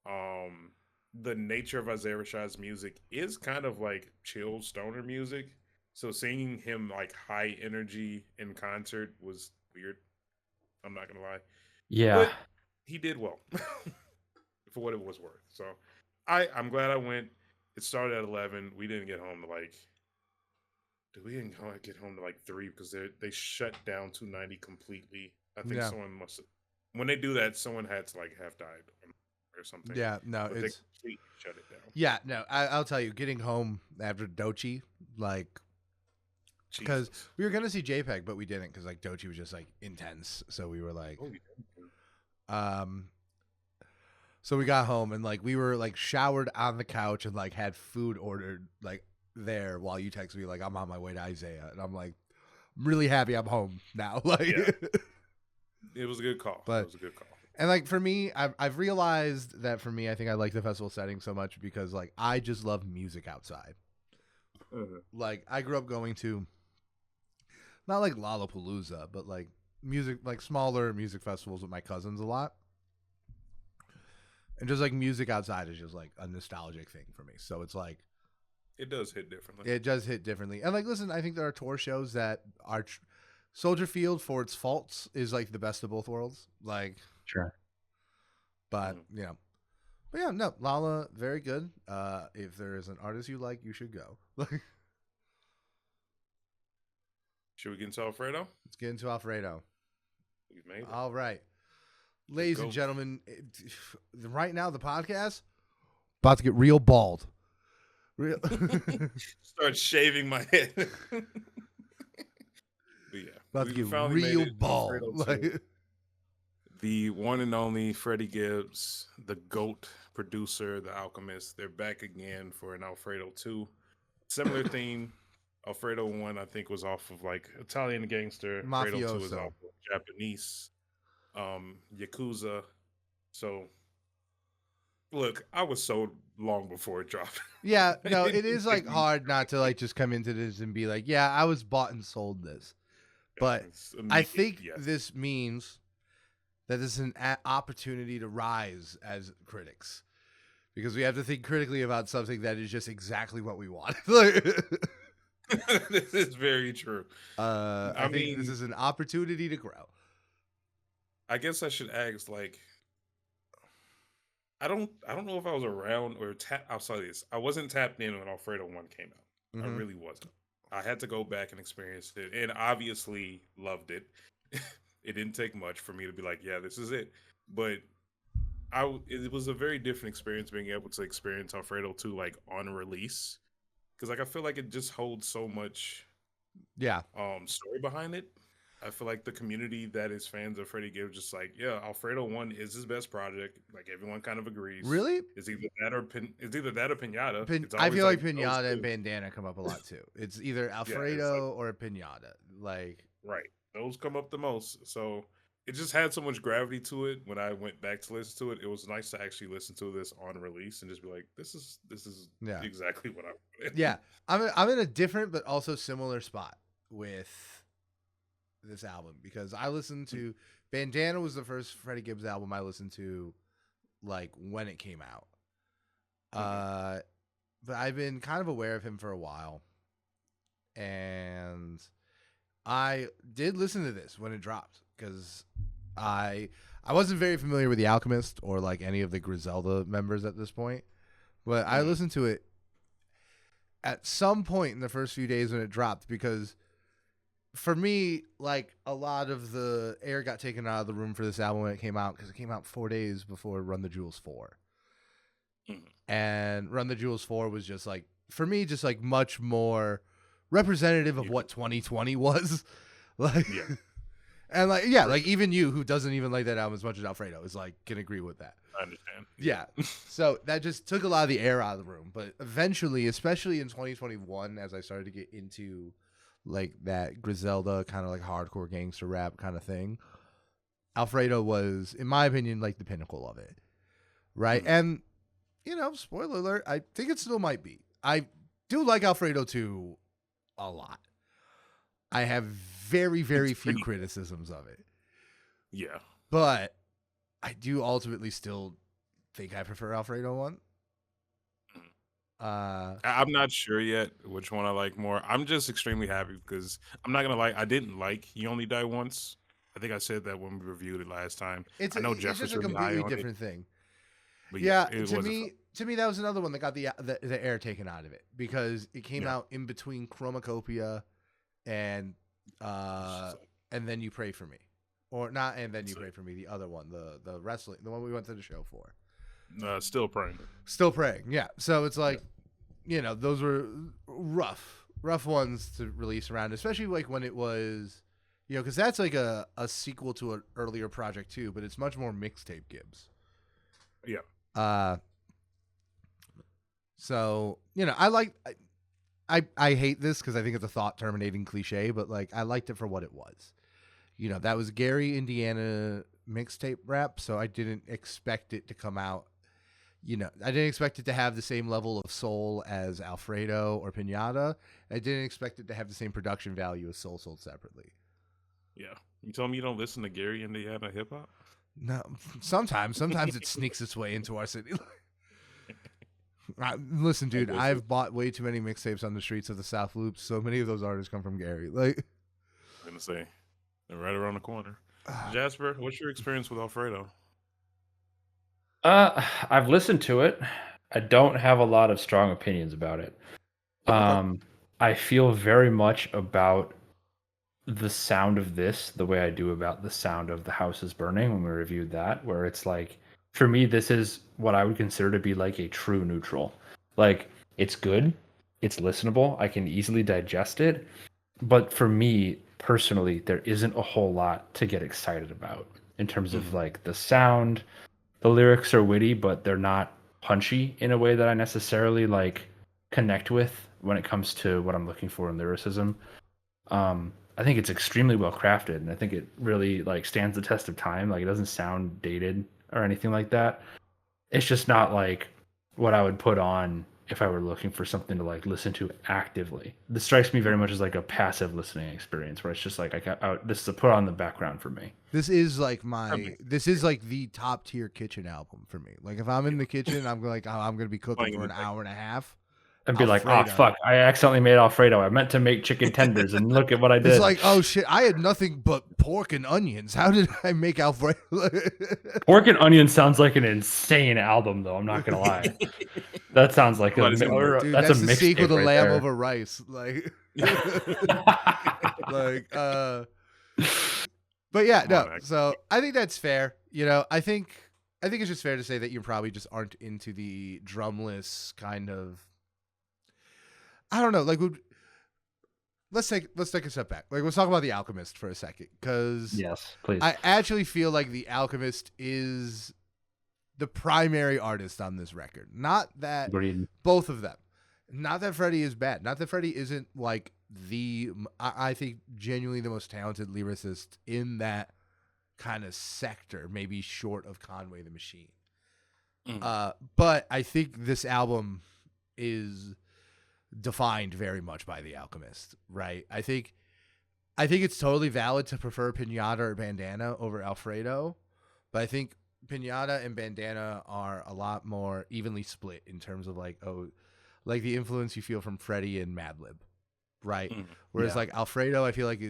The nature of Isaiah Rashad's music is kind of like chill stoner music. So seeing him like high energy in concert was weird. I'm not gonna lie. Yeah. But he did well for what it was worth. So I'm glad I went. It started at 11. We didn't get home to like. We didn't get home to like 3 because they shut down 290 completely. I think someone must have. When they do that, someone had to like have died or something. Yeah, no, but it's they completely shut it down. Yeah, no, I'll tell you, getting home after Dochi, like, because Jesus. we were gonna see JPEG, but we didn't because like Dochi was just like intense. So we were like, so we got home and like we were like showered on the couch and like had food ordered like there while you text me like I'm on my way to Isaiah, and I'm like, I'm really happy I'm home now. Like, Yeah. It was a good call. But it was a good call. And like for me, I've realized that for me, I think I like the festival setting so much because like I just love music outside. Like I grew up going to not like Lollapalooza, but like music, like smaller music festivals with my cousins a lot. And just like music outside is just like a nostalgic thing for me. So it's like it does hit differently. It does hit differently. And like, listen, I think there are tour shows that are Soldier Field for its faults is like the best of both worlds. Like, sure. But you know, but yeah, no, Lala, very good. If there is an artist you like, you should go. Should we get into Alfredo? Let's get into Alfredo. We've made it. All right, ladies and gentlemen, right now the podcast about to get real bald. Real. Start shaving my head. But yeah, about to get real bald. The one and only Freddie Gibbs, the GOAT producer, the Alchemist, they're back again for an Alfredo 2. Similar theme. Alfredo 1, I think, was off of like Italian gangster. Mafioso. Alfredo 2 is off of Japanese. Yakuza. So, look, I was sold long before it dropped. Yeah, no, it is like hard not to like just come into this and be like, yeah, I was bought and sold this. But I think this means that this is an opportunity to rise as critics, because we have to think critically about something that is just exactly what we want. This is very true. I think this is an opportunity to grow. I guess I should ask, like, I don't know if I was around or I'll say this. I wasn't tapped in when Alfredo 1 came out. Mm-hmm. I really wasn't. I had to go back and experience it, and obviously loved it. It didn't take much for me to be like, yeah, this is it. But it was a very different experience being able to experience Alfredo 2 like on release, because like I feel like it just holds so much, story behind it. I feel like the community that is fans of Freddie Gibbs just like, yeah, Alfredo 1 is his best project. Like everyone kind of agrees. Really? It's either that or Pinata. I feel like Pinata and Bandana come up a lot too. It's either Alfredo or Pinata. Like, right. Those come up the most. So it just had so much gravity to it. When I went back to listen to it, it was nice to actually listen to this on release and just be like, this is exactly what I wanted. Yeah. I'm in a different but also similar spot with this album, because I listened to Bandana was the first Freddie Gibbs album I listened to like when it came out. But I've been kind of aware of him for a while, and I did listen to this when it dropped because I wasn't very familiar with the Alchemist or like any of the Griselda members at this point, but I listened to it at some point in the first few days when it dropped, because for me, like, a lot of the air got taken out of the room for this album when it came out, because it came out 4 days before Run the Jewels 4. And Run the Jewels 4 was just like, for me, just like much more representative of what 2020 was. Like, and like, yeah, like even you, who doesn't even like that album as much as Alfredo, is like, can agree with that. I understand. Yeah. So that just took a lot of the air out of the room. But eventually, especially in 2021, as I started to get into like that Griselda kind of like hardcore gangster rap kind of thing, Alfredo was, in my opinion, like the pinnacle of it. right? And spoiler alert, I think it still might be. I do like Alfredo 2 a lot. I have very, very few criticisms of it. Yeah. But I do ultimately still think I prefer Alfredo 1. I'm not sure yet which one I like more. I'm just extremely happy because I'm not gonna lie, I didn't like You Only Die Once. I think I said that when we reviewed it last time. It's I know it's Jasper's just a really high completely on different thing. but Yeah, it to wasn't me, that was another one that got the air taken out of it because it came out in between Chromacopia and Then You Pray for Me, or not, and Then You Pray for Me. The other one, the wrestling, the one we went to the show for. Still praying. Still praying. Yeah. So it's like, those were rough ones to release around, especially like when it was, because that's like a sequel to an earlier project too, but it's much more mixtape Gibbs. Yeah. So, I hate this because I think it's a thought terminating cliche, but like I liked it for what it was. That was Gary, Indiana mixtape rap, so I didn't expect it to come out. I didn't expect it to have the same level of soul as Alfredo or Pinata. I didn't expect it to have the same production value as Soul sold separately. Yeah. You told me you don't listen to Gary, Indiana hip hop? No, sometimes it sneaks its way into our city. Listen, dude, I've bought way too many mixtapes on the streets of the South Loop. So many of those artists come from Gary. Like, I'm gonna say, they're right around the corner. Jasper, what's your experience with Alfredo? I've listened to it. I don't have a lot of strong opinions about it. I feel very much about the sound of this the way I do about the sound of The House is Burning when we reviewed that, where it's like, for me, this is what I would consider to be like a true neutral. Like, it's good, it's listenable, I can easily digest it, but for me personally, there isn't a whole lot to get excited about in terms of like the sound. The lyrics are witty, but they're not punchy in a way that I necessarily like connect with when it comes to what I'm looking for in lyricism. I think it's extremely well crafted, and I think it really like stands the test of time. Like, it doesn't sound dated or anything like that. It's just not like what I would put on if I were looking for something to like listen to actively. This strikes me very much as like a passive listening experience, where it's just like this is a put on the background for me. This is like the top tier kitchen album for me. Like, if I'm in the kitchen, I'm like, I'm gonna be cooking for an hour and a half. And be like, oh Alfredo. fuck, I accidentally made Alfredo. I meant to make chicken tenders, and look at what I did. It's like, oh shit, I had nothing but pork and onions. How did I make Alfredo? Pork and Onion sounds like an insane album, though. I'm not gonna lie. That sounds like Dude, that's a the sequel to right Lamb there. Over Rice. Like, but yeah, no. So I think that's fair. I think it's just fair to say that you probably just aren't into the drumless kind of. I don't know. Like, let's take a step back. Like, let's talk about the Alchemist for a second, because yes, please. I actually feel like the Alchemist is the primary artist on this record. Not that Agreed. Both of them. Not that Freddie is bad. Not that Freddie isn't like I think genuinely the most talented lyricist in that kind of sector, maybe short of Conway the Machine. But I think this album is defined very much by the Alchemist, right? I think it's totally valid to prefer Pinata or Bandana over Alfredo, but I think Pinata and Bandana are a lot more evenly split in terms of like the influence you feel from Freddie and Madlib, right? Whereas like Alfredo, I feel like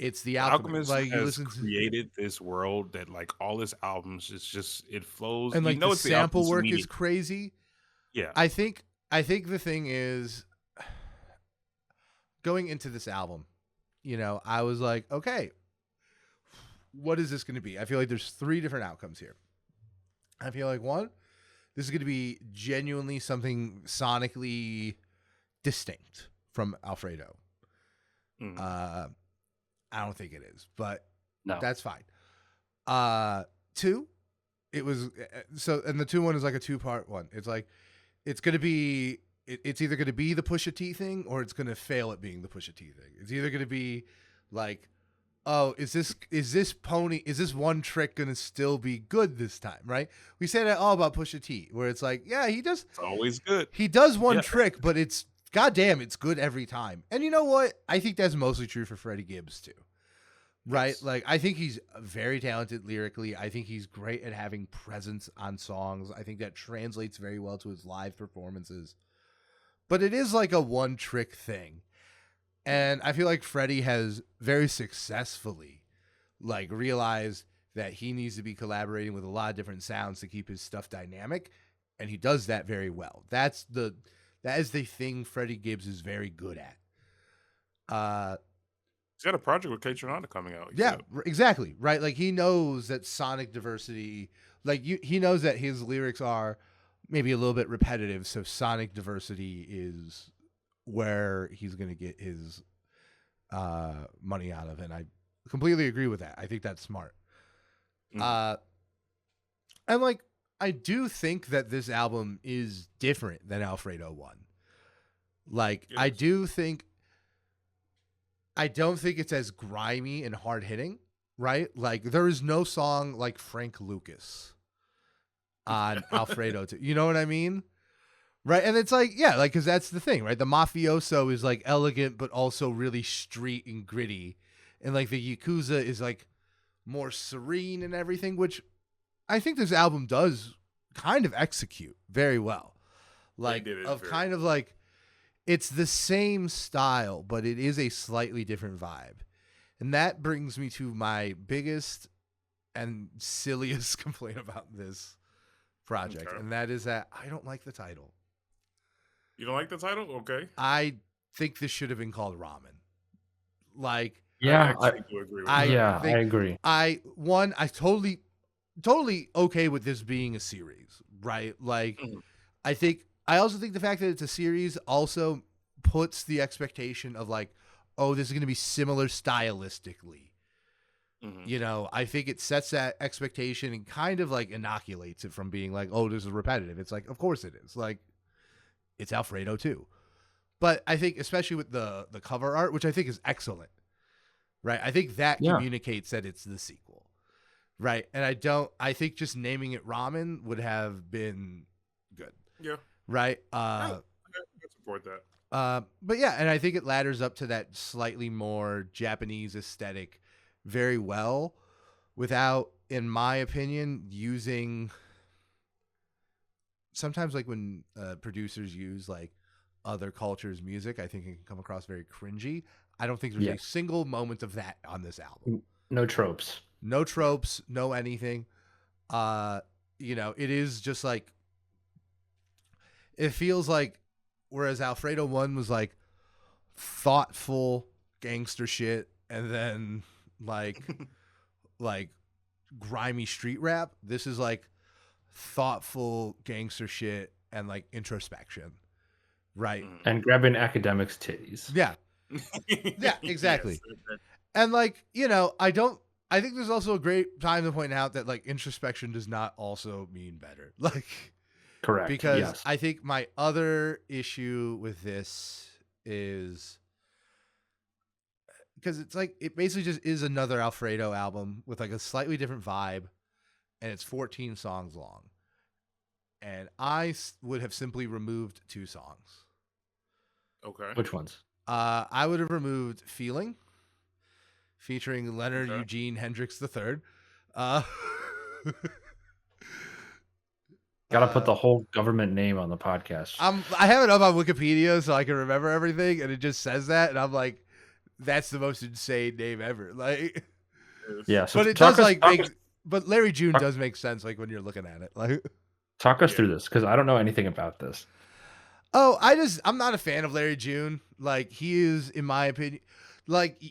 it's the Alchemist. Like, you listen to created this world that like all his albums, it's just it flows, and like the it's sample work is crazy. Yeah, I think the thing is, going into this album, I was like, okay, what is this going to be? I feel like there's 3 different outcomes here. I feel like, one, this is going to be genuinely something sonically distinct from Alfredo. I don't think it is, but no, that's fine. 2, it was and the 2 one is like a 2-part one. It's like, it's going to be, it's either going to be the Pusha T thing or it's going to fail at being the Pusha T thing. It's either going to be like oh, is this one trick gonna still be good this time, right? We say that all about Pusha T, where it's like, yeah, It's always good. he does one Yeah. trick, but it's goddamn, it's good every time. And you know what? I think that's mostly true for Freddie Gibbs too. Right? Yes. Like, I think he's very talented lyrically. I think he's great at having presence on songs. I think that translates very well to his live performances. But it is like a one trick thing. And I feel like Freddie has very successfessly like realized that he needs to be collaborating with a lot of different sounds to keep his stuff dynamic. And he does that very well. That is the thing Freddie Gibbs is very good at. He's got a project with K-Tronada coming out. Yeah, exactly. Right. Like he knows that sonic diversity, he knows that his lyrics are maybe a little bit repetitive. So sonic diversity is where he's going to get his money out of. And I completely agree with that. I think that's smart. And like, I do think that this album is different than Alfredo 1. Like, Yes. I don't think it's as grimy and hard hitting, right? Like there is no song like Frank Lucas on Alfredo 2. You know what I mean? Right. And it's like, yeah, like, cause that's the thing, right? The mafioso is like elegant, but also really street and gritty. And like the Yakuza is like more serene and everything, which I think this album does kind of execute very well. Like of kind of like, it's the same style, but it is a slightly different vibe. And that brings me to my biggest and silliest complaint about this project. Okay. And that is that I don't like the title. You don't like the title? Okay. I think this should have been called Ramen. Like, Yeah, I actually do agree with I- that. I agree. I totally okay with this being a series, right? Like, Mhm. I also think the fact that it's a series also puts the expectation of like, oh, this is going to be similar stylistically. Mhm. You know, I think it sets that expectation and kind of like inoculates it from being like, oh, this is repetitive. It's like, of course it is. Like, it's Alfredo too. But I think especially with the cover art, which I think is excellent, right? I think that Yeah. communicates that it's the sequel, right? And I think just naming it Ramen would have been good, Yeah. right? I support that. But yeah, and I think it ladders up to that slightly more Japanese aesthetic very well without, in my opinion, using sometimes like when producers use like other cultures' music, I think it can come across very cringy. I don't think there's Yeah. a single moment of that on this album. No tropes. No tropes, no anything. You know, it is just like, it feels like, whereas Alfredo 1 was like thoughtful gangster shit and then like grimy street rap, this is like thoughtful gangster shit and like introspection, right? Mhm. And grabbing academics' titties. Yeah. Yeah, exactly. Yes. And like, you know, I think there's also a great time to point out that like introspection does not also mean better. Like, Correct. because yes. I think my other issue with this is because it's like, it basically just is another Alfredo album with like a slightly different vibe, and it's 14 songs long. And I would have simply removed 2 songs. Okay. Which ones? I would have removed Feeling, featuring Leonard Okay. Eugene Hendricks III. Gotta put the whole government name on the podcast. I have it up on Wikipedia so I can remember everything, and it just says that, and I'm like, that's the most insane name ever. Like, yeah. So but it talk does us- like but Larry June does make sense, like when you're looking at it. Like, talk us Yeah. through this because I don't know anything about this. oh, I'm not a fan of Larry June. Like, he is, in my opinion, like,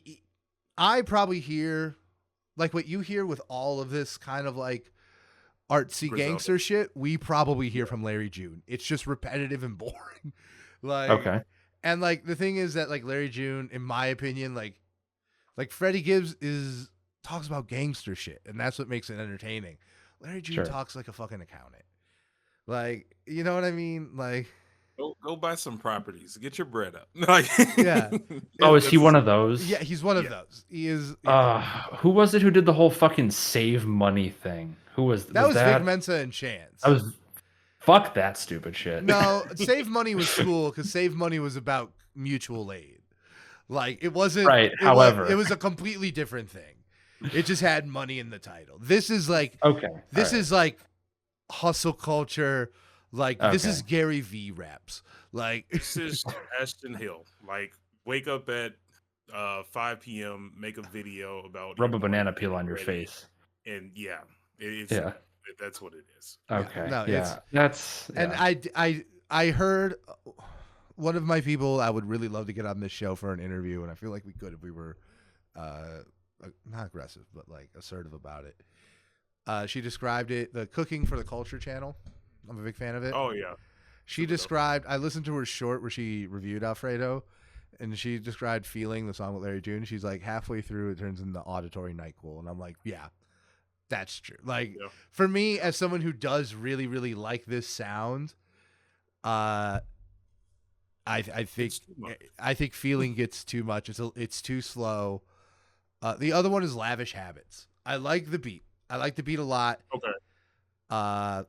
I probably hear like what you hear with all of this kind of like artsy Griselda. gangster shit, we probably hear from Larry June. It's just repetitive and boring. Like, Okay. and like the thing is that like Larry June, in my opinion, like Freddie Gibbs talks about gangster shit, and that's what makes it entertaining. Larry June Sure. talks like a fucking accountant. Like, you know what I mean? Like, Go buy some properties. Get your bread up. Like, Yeah. Oh, is he one of those? Yeah, he's one of those. He is. Who was it who did the whole fucking save money thing? Who was That was Vic Mensa and Chance. That was fuck that stupid shit. No, Save Money was cool because Save Money was about mutual aid. Like it wasn't right. However, it was a completely different thing. It just had money in the title. This is like This is like hustle culture. Like this is Gary V raps. Like this is Ashton Hill. Like wake up at 5 p.m. Make a video about rub a banana peel on your face. And that's what it is. Okay. No, and I heard one of my people I would really love to get on this show for an interview, and I feel like we could if we were not aggressive, but like assertive about it. She described it, the Cooking for the Culture channel. I'm a big fan of it. Oh yeah. She described, I listened to her short where she reviewed Alfredo, and she described Feeling, the song with Larry June. She's like, halfway through it turns into auditory NyQuil, and I'm like, yeah, that's true. Like for me, as someone who does really, really like this sound, I think Feeling gets too much. It's too slow. The other one is Lavish Habits. I like the beat. I like the beat a lot. Okay.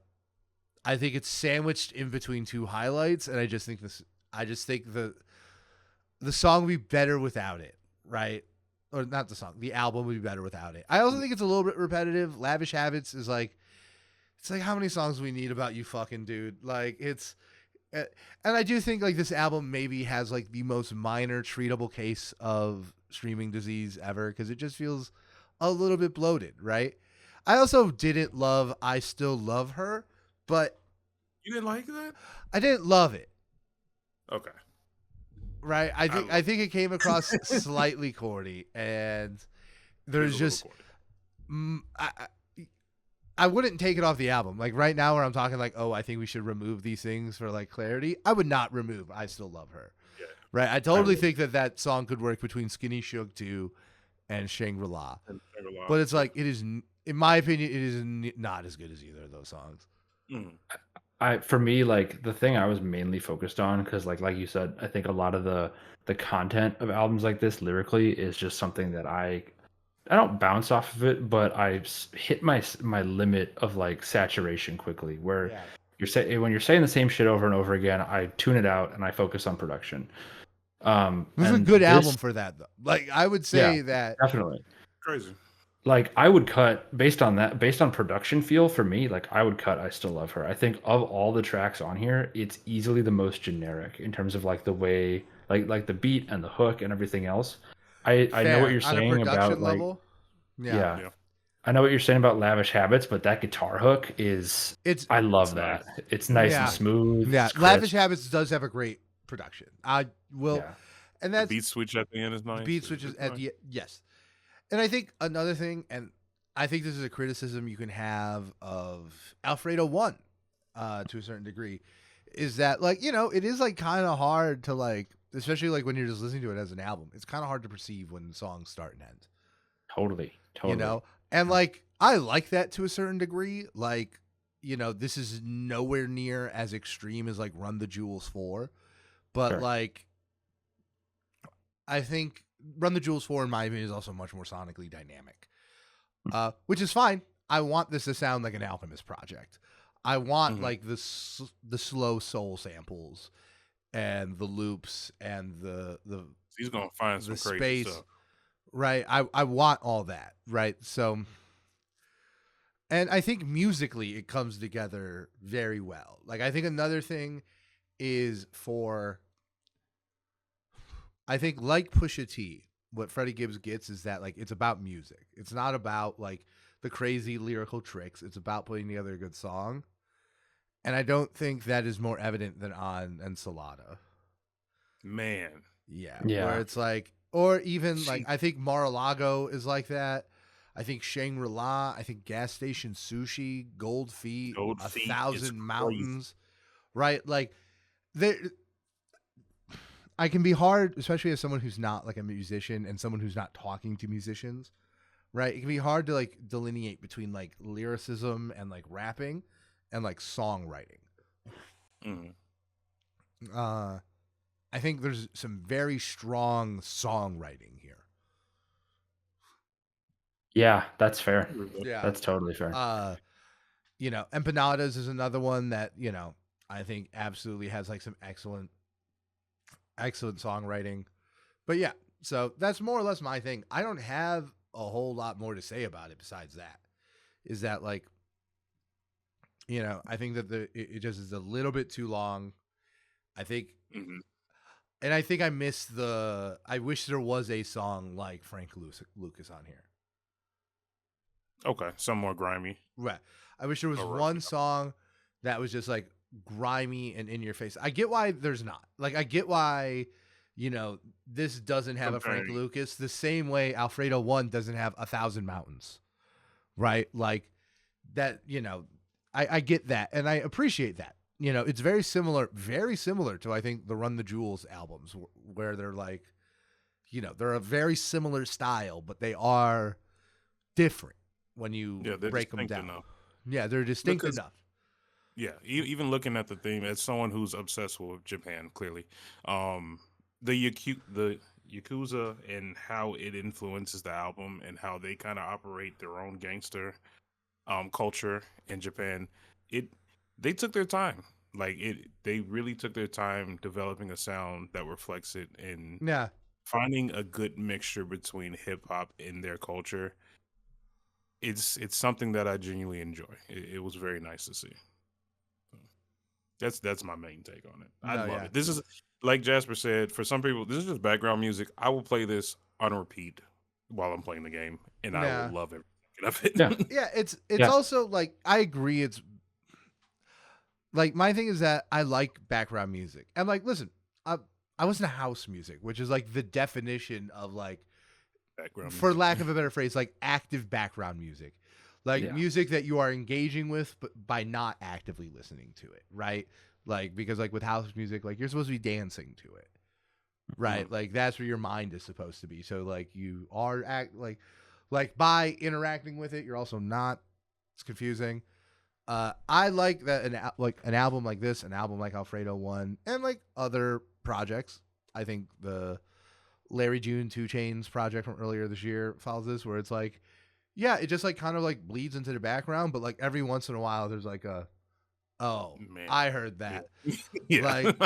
I think it's sandwiched in between two highlights, and I just think the song would be better without it, right? Or not the song, the album would be better without it. I also think it's a little bit repetitive. Lavish Habits is like, it's like how many songs we need about you fucking dude. Like it's, and I do think like this album maybe has like the most minor treatable case of streaming disease ever because it just feels a little bit bloated, right? I also didn't love I Still Love Her. But you didn't like that? I didn't love it. Okay. Right? I think it came across slightly corny, and there's just I wouldn't take it off the album. Like right now where I'm talking like, oh, I think we should remove these things for like clarity. I would not remove I Still Love Her. Yeah. Right? I totally think that song could work between Skinny Suge 2 and Shangri-La. But it's like it is, in my opinion, it is not as good as either of those songs. For me, like the thing I was mainly focused on, because like you said, I think a lot of the content of albums like this lyrically is just something that I don't bounce off of it, but I hit my limit of like saturation quickly. Where when you're saying the same shit over and over again, I tune it out and I focus on production. This is a good album for that, though. Like I would say that definitely crazy. Like I would cut based on production feel for me, like I would cut I Still Love Her. I think of all the tracks on here, it's easily the most generic in terms of like the way like the beat and the hook and everything else. I know what you're saying about level. Like yeah. I know what you're saying about Lavish Habits, but that guitar hook I love that. Nice. It's nice and smooth. Yeah, Lavish Habits does have a great production. I will and that beat switch at the end is nice. Beat switches at the yes. And I think another thing, and I think this is a criticism you can have of Alfredo 1 to a certain degree, is that, like, you know, it is, like, kind of hard to, like, especially, like, when you're just listening to it as an album, it's kind of hard to perceive when songs start and end. Totally. You know? And, like, I like that to a certain degree. Like, you know, this is nowhere near as extreme as, like, Run the Jewels 4. But, like, I think Run the Jewels 4, in my opinion, is also much more sonically dynamic, which is fine. I want this to sound like an Alchemist project. I want like the slow soul samples and the loops and the he's gonna find some crazy stuff, right? I want all that, right? So, and I think musically it comes together very well. Like I think another thing is I think like Pusha T, what Freddie Gibbs gets is that like it's about music. It's not about like the crazy lyrical tricks. It's about putting together a good song. And I don't think that is more evident than on Ensalada. Man. Yeah. Where it's like, or even like, I think Mar-a-Lago is like that. I think Shangri-La, I think Gas Station Sushi, Gold Feet, 1,000 Mountains, right? Like I can be hard, especially as someone who's not like a musician and someone who's not talking to musicians, right? It can be hard to like delineate between like lyricism and like rapping and like songwriting. I think there's some very strong songwriting here. Yeah, that's fair. Yeah. That's totally fair. Empanadas is another one that, I think absolutely has like some excellent songwriting. But yeah, so that's more or less my thing. I don't have a whole lot more to say about it besides that. Is that like, I think that it just is a little bit too long. I think, and I think I missed I wish there was a song like Frank Lucas on here. Okay, some more grimy. Right. I wish there was one song that was just like grimy and in your face. I get why there's not. Like, I get why, this doesn't have a Frank Lucas the same way Alfredo 1 doesn't have 1,000 Mountains. Right? Like that, I get that and I appreciate that. It's very similar to, I think, the Run the Jewels albums where they're like, they're a very similar style, but they are different when you break them down. Enough. Yeah, they're distinct enough. Yeah, even looking at the theme, as someone who's obsessed with Japan, clearly, the Yakuza and how it influences the album and how they kind of operate their own gangster culture in Japan, they took their time. They really took their time developing a sound that reflects it and finding a good mixture between hip hop and their culture. It's something that I genuinely enjoy. It was very nice to see. That's my main take on it. I love it. This is, like Jasper said, for some people, this is just background music. I will play this on repeat while I'm playing the game, and I will love every second of it. Yeah, it's also like, I agree. It's like, my thing is that I like background music. I'm like, listen, I listen to house music, which is like the definition of like, background for music. lack of a better phrase, like active background music, like music that you are engaging with, but by not actively listening to it, right? Like, because like with house music, like you're supposed to be dancing to it, right? Like that's where your mind is supposed to be. So like you are like by interacting with it, you're also not. It's confusing. I like that an album like this, an album like Alfredo 1, and like other projects. I think the Larry June 2 Chainz project from earlier this year follows this, where it's like, it just like kind of like bleeds into the background, but like every once in a while there's like man. I heard that. Like,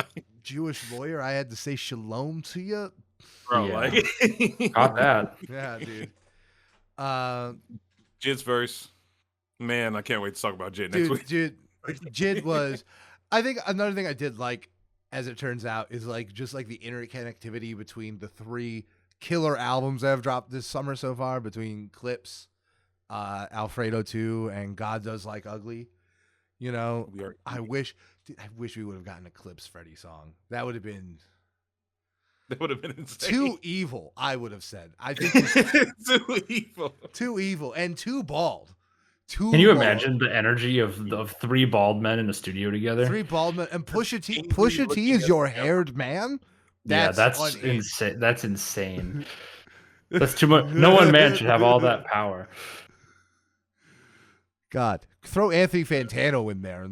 Jewish lawyer, I had to say shalom to you. Bro, got that. Yeah, dude. Jid's verse. Man, I can't wait to talk about Jid next week. Jid was, I think another thing I did like, as it turns out, is like just like the interconnectivity between the 3 killer albums that have dropped this summer so far, between Clips, Alfredo 2, and God Does Like Ugly. I wish we would have gotten a Clips Freddie song. That would have been insane. Too evil, I would have said. I think too evil and too bald. Can you imagine the energy of 3 bald men in a studio together? 3 bald men and Pusha T is your haired man. That's insane. That's insane. That's too much. No one man should have all that power. God, throw Anthony Fantano in there.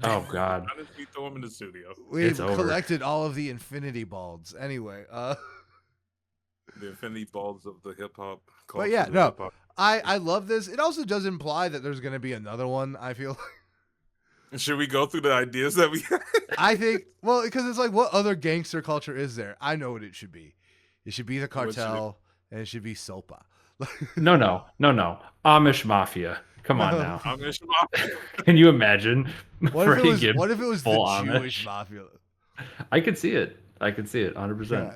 Oh God! Honestly, throw him in the studio. We've collected all of the infinity balds. Anyway, the infinity balds of the hip hop. But yeah, no, hip-hop. I love this. It also does imply that there's going to be another one. I feel. Should we go through the ideas that we have? I think, because it's like, what other gangster culture is there? I know what it should be. It should be the cartel, and it should be Sopa. No. Amish Mafia. Come on now. Amish Mafia. Can you imagine? What if it was the Jewish Mafia? I could see it. 100%. Yeah.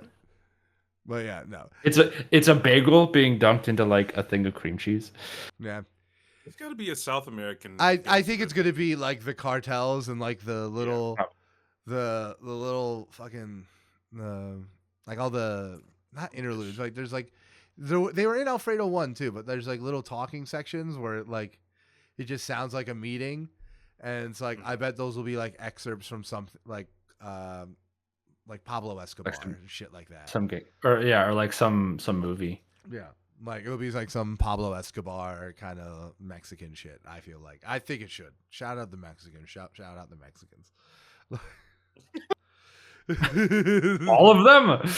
But yeah, no. It's a bagel being dunked into like a thing of cream cheese. Yeah. It's got to be a South American. I think it's gonna be like the cartels and like the little, the little fucking, like all the not interludes. Like there's like, they were in Alfredo 1 too, but there's like little talking sections where like it just sounds like a meeting, and it's like I bet those will be like excerpts from something like Pablo Escobar and shit like that. Some game or like some movie. Yeah. Like it'll be like some Pablo Escobar kind of Mexican shit. I think it should. Shout out the Mexicans. Shout out the Mexicans. All of them.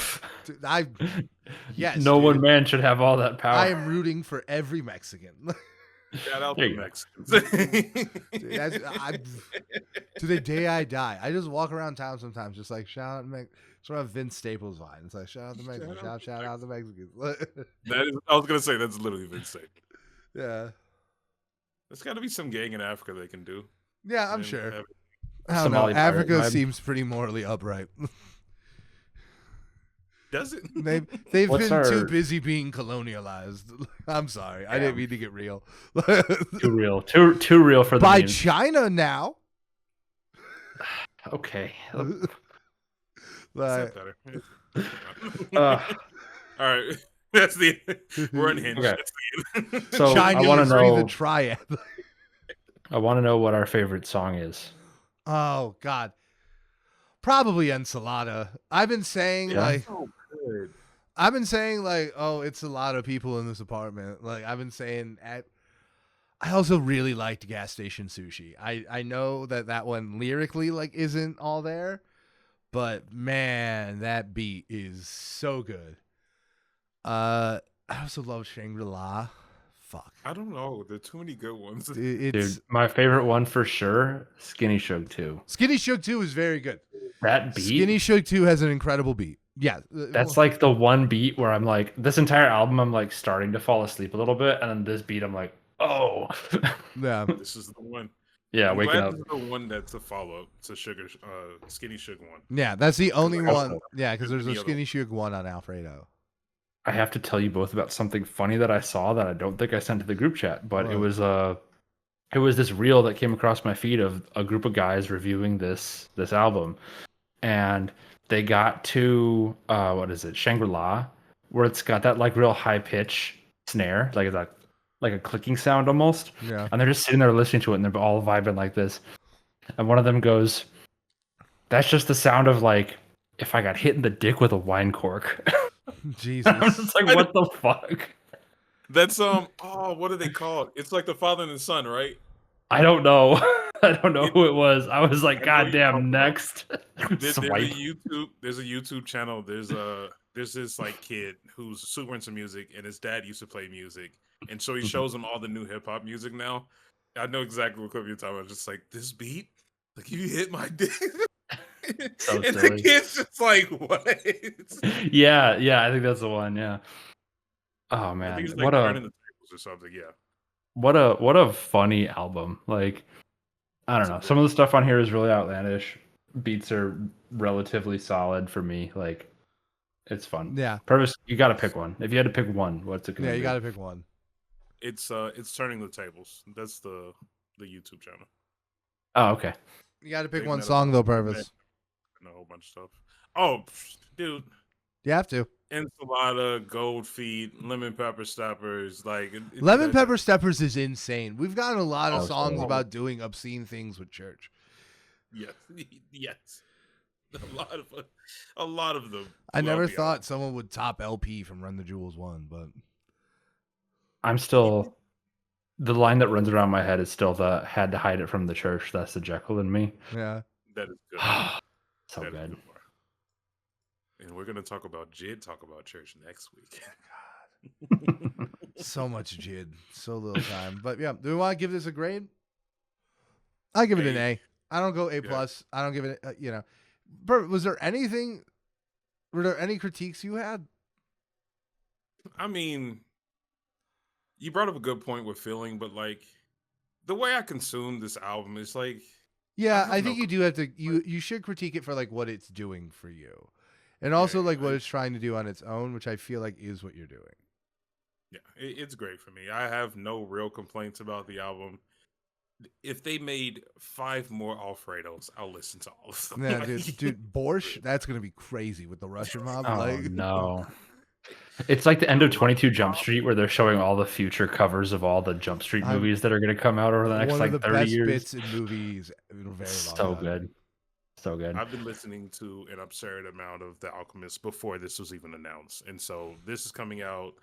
Dude, yes. No dude. one man should have all that power. I am rooting for every Mexican. Shout out There the you go. Mexicans. Dude, to the day I die, I just walk around town sometimes, just like shout out sort of Vince Staples vine. It's like shout out the Mexicans, shout out the Mexicans. That is, I was gonna say that's literally Vince Staples. Yeah, There's got to be some gang in Africa they can do. yeah, I'm And sure. have- I don't know. Somali pirate Africa vibe. seems pretty morally upright. Does it? They've What's been too our- busy being colonialized. I'm sorry, I didn't mean to get real. Too real. Too real for the By memes. China now. Okay. Like, Except better. Uh, All right. That's the we're unhinged. Okay. That's the end. So China I want is to really know. the triad. I want to know what our favorite song is. Oh God, probably Ensalada. I've been saying Yeah. like, So good. I've been saying like, oh, it's a lot of people in this apartment. Like I've been saying I also really liked Gas Station Sushi. I know that one lyrically like isn't all there, but man, that beat is so good. I also love Shangri-La. Fuck. I don't know. There are too many good ones. It's Dude, my favorite one for sure, Skinny Suge 2. Skinny Suge 2 is very good. That beat, Skinny Suge 2 has an incredible beat. Yeah. that's like the one beat where I'm like, this entire album, I'm like starting to fall asleep a little bit. And then this beat, I'm like, oh. yeah. This is the one. Yeah, I'm waking glad up. this is the one that's a follow up to Skinny Sugar one. Yeah, that's the only Also, one. Yeah, because there's a the other Skinny Suge one on Alfredo. I have to tell you both about something funny that I saw that I don't think I sent to the group chat, but it What? was this reel that came across my feed of a group of guys reviewing this album, and they got to what is it, Shangri-La, where it's got that like real high pitch snare, like it's like a clicking sound almost, Yeah. and they're just sitting there listening to it, and they're all vibing like this, and one of them goes, "That's just the sound of like if I got hit in the dick with a wine cork." Jesus. It's like, what the fuck? That's oh, what are they called? It's like the father and the son, right? I don't know. I don't know who it was. I was like, I know God you're talking damn, about. next. There's a Swipe. YouTube channel. There's this like kid who's super into music, and his dad used to play music, and so he shows him all the new hip hop music now. I know exactly what clip you're talking about. Just like this beat, like you hit my dick, So and silly. the kid's just like, what? Yeah, I think that's the one. Yeah. Oh I man, think it's like what a turning the tables or something. Yeah. what a funny album. Like, I don't It's a know. great Some of the stuff on here is really outlandish. Beats are relatively solid for me. Like, it's fun. Yeah. Purvis, you got to pick one. If you had to pick one, what's it gonna Yeah, be? you got to pick one. It's turning the tables. That's the YouTube channel. Oh, okay. You got to pick Big one metal song, though, band. Purvis. And a whole bunch of stuff. Oh, dude. You have to. Enchilada, gold feet, lemon pepper steppers, like Lemon Pepper Steppers is insane. We've gotten a lot of Oh, songs so- about doing obscene things with church. Yes, yes, a lot of them. I never I'll be thought honest. someone would top LP from Run the Jewels 1, but I'm still. The line that runs around my head is still the "had to hide it from the church." That's the Jekyll in me. yeah. That is good. So That is a good. one. And we're gonna talk about church next week. So much JID. So little time. But yeah, do we want to give this a grade? I give it an A. I don't go A plus. I don't give it, Bert, were there any critiques you had? I mean, you brought up a good point with feeling, but like the way I consume this album is like, Yeah, have I no think you do have to, you should critique it for like what it's doing for you. And also like what it's trying to do on its own, which I feel like is what you're doing. yeah, it's great for me. I have no real complaints about the album. If they made 5 more Alfredos, I'll listen to all of them. Yeah, Like, dude, Borscht, that's gonna be crazy with the Russian mob. Oh like, no. It's like the end of 22 Jump Street where they're showing all the future covers of all the Jump Street I'm- movies that are going to come out over the next one like of the 30 best years. bits in movies in a very long So time. good. So good. I've been listening to an absurd amount of The Alchemist before this was even announced. And so this is coming out.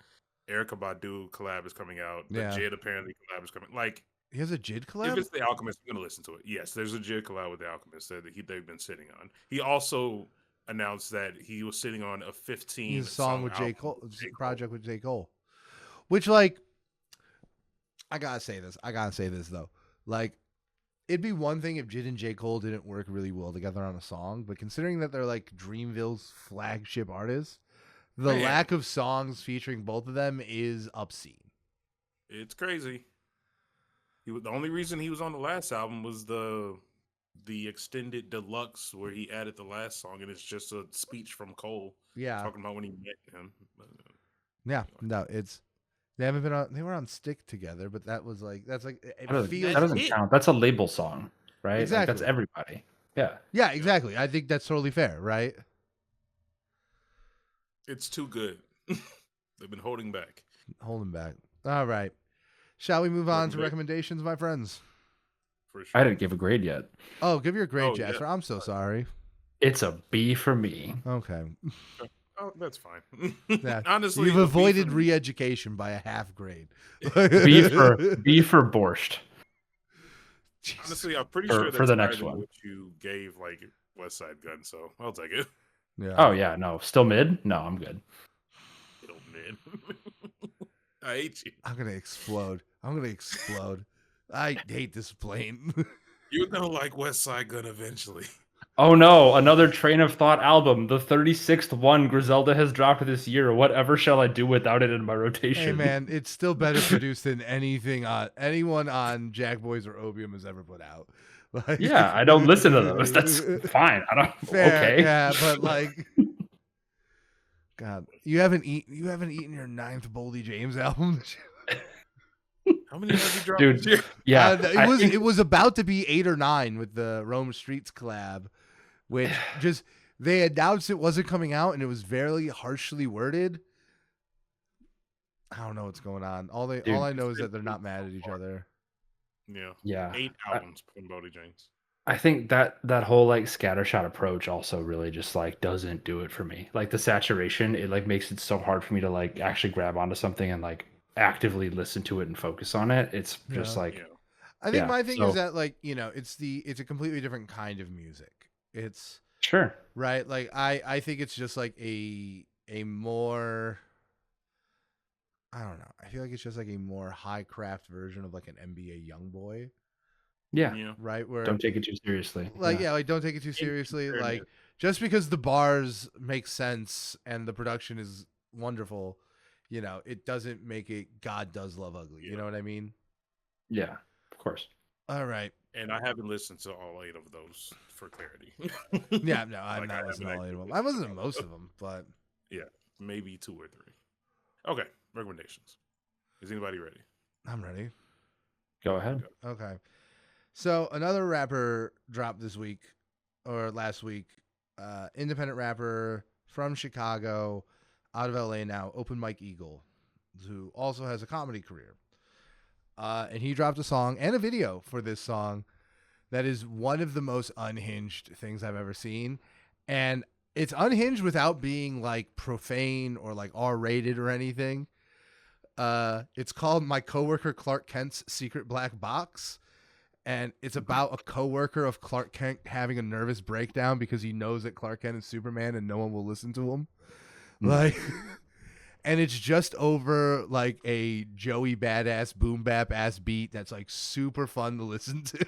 Erykah Badu collab is coming out. The Yeah. Jid apparently collab is coming. Like, He has a Jid If collab? it's the Alchemist, I'm gonna listen to it. Yes, there's a Jid collab with the Alchemist that they've been sitting on. He also announced that he was sitting on a 15 He's a song with J. album Cole, with J. Cole. project with J. Cole. Which, like, I gotta say this though. Like, it'd be one thing if Jid and J. Cole didn't work really well together on a song, but considering that they're like Dreamville's flagship artists, the Man. lack of songs featuring both of them is obscene. It's crazy. The only reason he was on the last album was the extended deluxe where he added the last song, and it's just a speech from Cole Yeah. talking about when he met him. Yeah. No, they haven't been on. They were on Stick together, but that's like it That feels. doesn't count. That's a label song, right? Exactly. Like, that's everybody. Yeah. Yeah, exactly. I think that's totally fair, right? It's too good. They've been holding back. Holding back. All right. Shall we move on to recommendations, my friends? For sure. I didn't give a grade yet. Oh, give your grade, Oh, yeah. Jasper. I'm so sorry. It's a B for me. Okay. Oh, that's fine. Yeah. Honestly, You've the B avoided for me- re-education by a half grade. B for borscht. Honestly, I'm pretty For- sure that's for the higher next than one. what you gave like West Side Gun, so I'll take it. Yeah. Oh yeah, no, still mid? No, I'm good. Little man. I hate you. I'm gonna explode. I hate this plane. You're gonna like West Side Gun eventually. Oh no, another Train of Thought album, the 36th one Griselda has dropped this year. Whatever shall I do without it in my rotation? Hey man, it's still better produced than anyone on Jack Boys or Opium has ever put out. Like, Yeah, I don't listen to those. That's fine. I don't. fair, Okay. yeah, but like, God, you haven't eaten your 9th Boldy James album. How many have you dropped Dude, this year? Yeah, it was about to be 8 or 9 with the Rome Streets collab, which just they announced it wasn't coming out and it was very harshly worded. I don't know what's going on. All I know is that they're not mad at each other. Yeah. 8 albums from Bodie James. I think that whole like scattershot approach also really just like doesn't do it for me. Like the saturation, it like makes it so hard for me to like actually grab onto something and like actively listen to it and focus on it. It's just like I think my thing is so- that like, it's a completely different kind of music. It's sure. right. Like I think it's just like a more, I don't know. I feel like it's just like a more high craft version of like an NBA Youngboy. Yeah. Right. Where Don't take it too seriously. like like don't take it too seriously. fairness. Like just because the bars make sense and the production is wonderful, it doesn't make it God Does Love Ugly. You know what I mean? Yeah, of course. All right. And I haven't listened to all 8 of those for clarity. Yeah, no, I'm Like, I not listening to haven't all 8 of them. actually I listened to most of them, but Maybe 2 or 3. Okay, recommendations. Is anybody ready? I'm ready. Go ahead. Okay. So another rapper dropped this week or last week. Independent rapper from Chicago, out of LA now, Open Mike Eagle, who also has a comedy career. And he dropped a song and a video for this song that is one of the most unhinged things I've ever seen. And it's unhinged without being like profane or like R-rated or anything. It's called My Coworker Clark Kent's Secret Black Box. And it's about a coworker of Clark Kent having a nervous breakdown because he knows that Clark Kent is Superman and no one will listen to him. Like, and it's just over like a Joey Badass boom bap ass beat that's like super fun to listen to.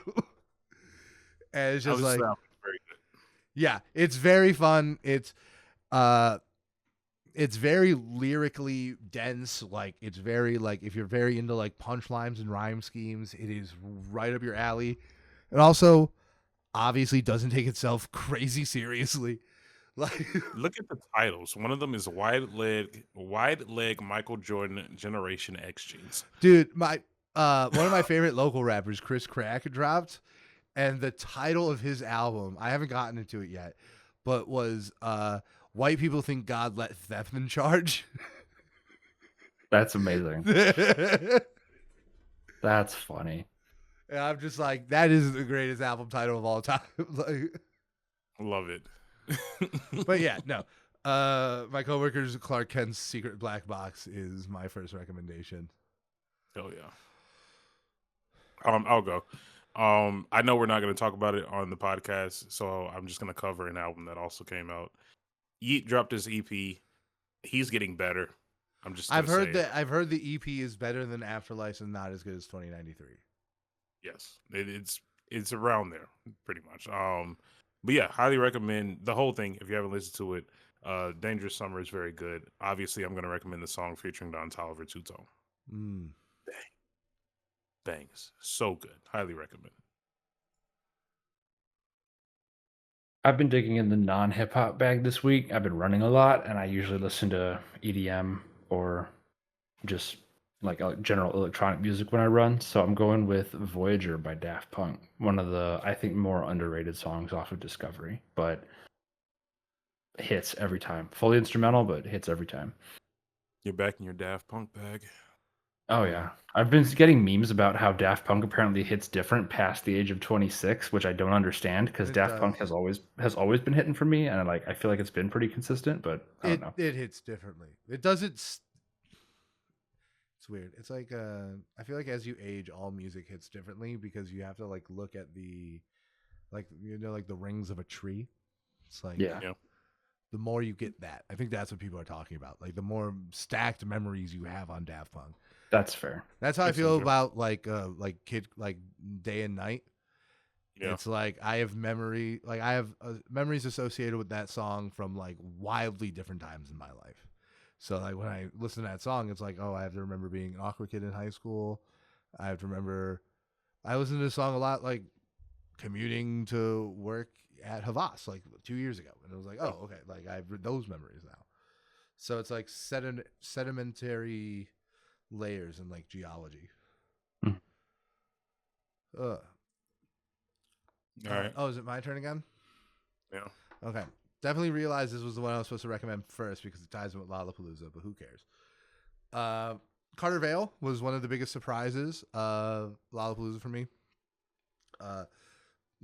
And it's just like, very good. yeah, it's very fun. It's very lyrically dense. Like it's very like if you're very into like punchlines and rhyme schemes, it is right up your alley. And also, obviously, doesn't take itself crazy seriously. Like, Look at the titles. One of them is Wide Leg Michael Jordan Generation X Jeans. dude, my one of my favorite local rappers, Chris Crack, dropped, and the title of his album, I haven't gotten into it yet, but was White People Think God Let Theft in Charge. That's amazing. And That's funny. I'm just like, that is the greatest album title of all time. Like, Love it. but yeah, no. My coworker's Clark Kent's Secret Black Box is my first recommendation. Hell yeah. I'll go. I know we're not going to talk about it on the podcast, so I'm just going to cover an album that also came out. Yeet dropped his EP. He's getting better. I'm just going I've to heard say, that. I've heard the EP is better than Afterlife and not as good as 2093. yes, it's around there pretty much. But yeah, highly recommend the whole thing if you haven't listened to it. Dangerous Summer is very good. Obviously, I'm going to recommend the song featuring Don Toliver, Two Tone. Mm. Bangs, so good. Highly recommend. I've been digging in the non-hip hop bag this week. I've been running a lot, and I usually listen to EDM or just like general electronic music when I run. So I'm going with Voyager by Daft Punk, one of the, I think, more underrated songs off of Discovery, but hits every time. Fully instrumental, but hits every time. You're back in your Daft Punk bag. Oh yeah, I've been getting memes about how Daft Punk apparently hits different past the age of 26, which I don't understand because It Daft Punk does. has always been hitting for me, and I feel like it's been pretty consistent, but I don't know. It hits differently. It doesn't. It's weird. It's like I feel like as you age, all music hits differently because you have to like look at the, like like the rings of a tree. It's like Yeah. the more you get that, I think that's what people are talking about. Like the more stacked memories you have on Daft Punk. That's fair. That's how I Makes feel sense, yeah. about like Day and Night. Yeah. It's like I have memories associated with that song from like wildly different times in my life. So like when I listen to that song, it's like, oh, I have to remember being an awkward kid in high school. I have to remember I listened to this song a lot like commuting to work at Havas like 2 years ago. And it was like, oh, okay, like I have those memories now. So it's like sedimentary layers in like geology. Hmm. All right. Oh, is it my turn again? Yeah. Okay. Definitely realized this was the one I was supposed to recommend first because it ties in with Lollapalooza, but who cares? Carter Vale was one of the biggest surprises of Lollapalooza for me. I'm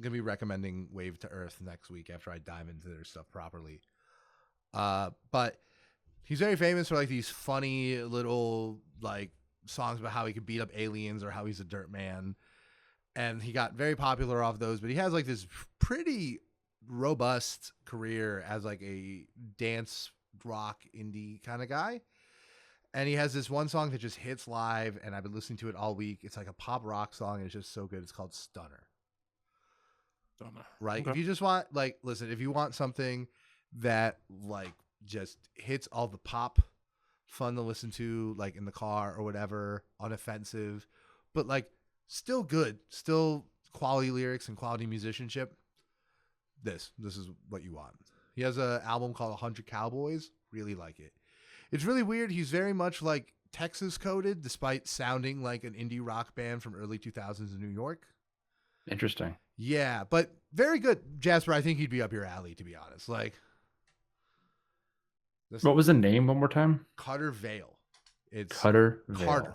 going to be recommending Wave to Earth next week after I dive into their stuff properly. But he's very famous for like these funny little like songs about how he could beat up aliens or how he's a dirt man. And he got very popular off those, but he has like this pretty robust career as like a dance rock indie kind of guy. And he has this one song that just hits live, and I've been listening to it all week. It's like a pop rock song, and it's just so good. It's called Stunner. Right? Okay. If you just want like listen, if you want something that like just hits all the pop, fun to listen to like in the car or whatever, unoffensive, but like still good, still quality lyrics and quality musicianship. This is what you want. He has an album called 100 Cowboys. Really like it. It's really weird. He's very much like Texas coded, despite sounding like an indie rock band from early 2000s in New York. Interesting. Yeah, but very good, Jasper. I think he'd be up your alley, to be honest. Like, What was the name one more time? Carter Vale. It's Cutter Vale. Carter.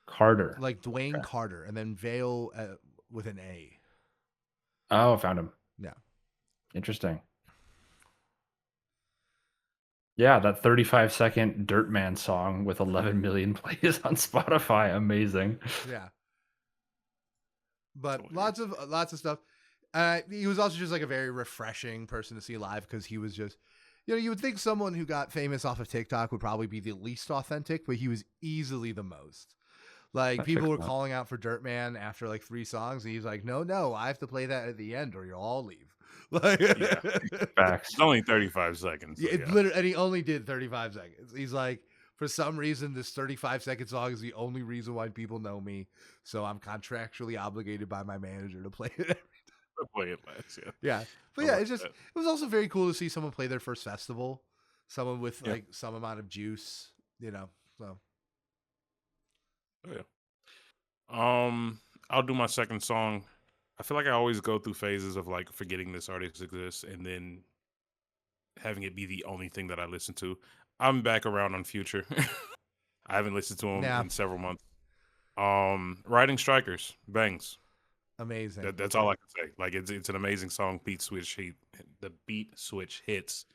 Carter. Like Dwayne Okay. Carter, and then Vale with an A. Oh, found him. Yeah. Interesting. Yeah, that 35-second Dirtman song with 11 million plays on Spotify. Amazing. Yeah. But So lots of stuff. He was also just like a very refreshing person to see live because he was just, you would think someone who got famous off of TikTok would probably be the least authentic, but he was easily the most. Like That people checks were out. calling out for Dirtman after like 3 songs, and he's like, no, I have to play that at the end or you'll all leave. Like, Yeah. Facts. It's only 35 seconds. So it yeah. literally, and he only did 35 seconds. He's like, for some reason, this 35-second song is the only reason why people know me. So I'm contractually obligated by my manager to play it. Play it last. Yeah. Yeah. But I yeah, like it's just, that. it was also very cool to see someone play their first festival. Someone with Yeah. like some amount of juice, so. Oh, yeah. I'll do my second song. I feel like I always go through phases of like forgetting this artist exists and then having it be the only thing that I listen to. I'm back around on Future. I haven't listened to him Yeah. in several months. Riding Strikers, bangs. Amazing. That's all I can say. Like it's an amazing song. The beat switch hits.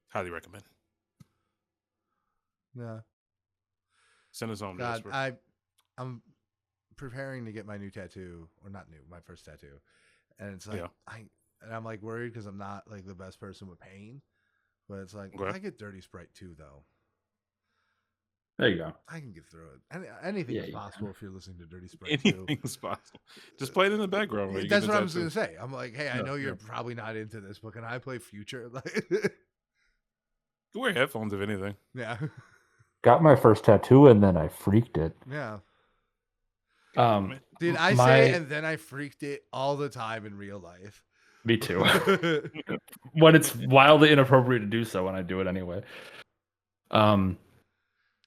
Highly recommend. Yeah. Send us home, God, Jasper. I'm preparing to get my new tattoo, or not new, my first tattoo, and it's like Yeah. I'm like worried because I'm not like the best person with pain, but it's like Okay. I get Dirty Sprite too, though. There you go. I can get through it. Anything is Yeah, possible if you're listening to Dirty Sprite too. Anything's possible. Just play it in the background. While you That's get what the I was tattoo. gonna say. I'm like, hey, I Yeah, know you're yeah. probably not into this, but can I play Future? Like, You wear headphones if anything. yeah, Got my first tattoo and then I freaked it. yeah. Um, Dude, I say it and then I freaked it all the time in real life. Me too. When it's wildly inappropriate to do so, when I do it anyway.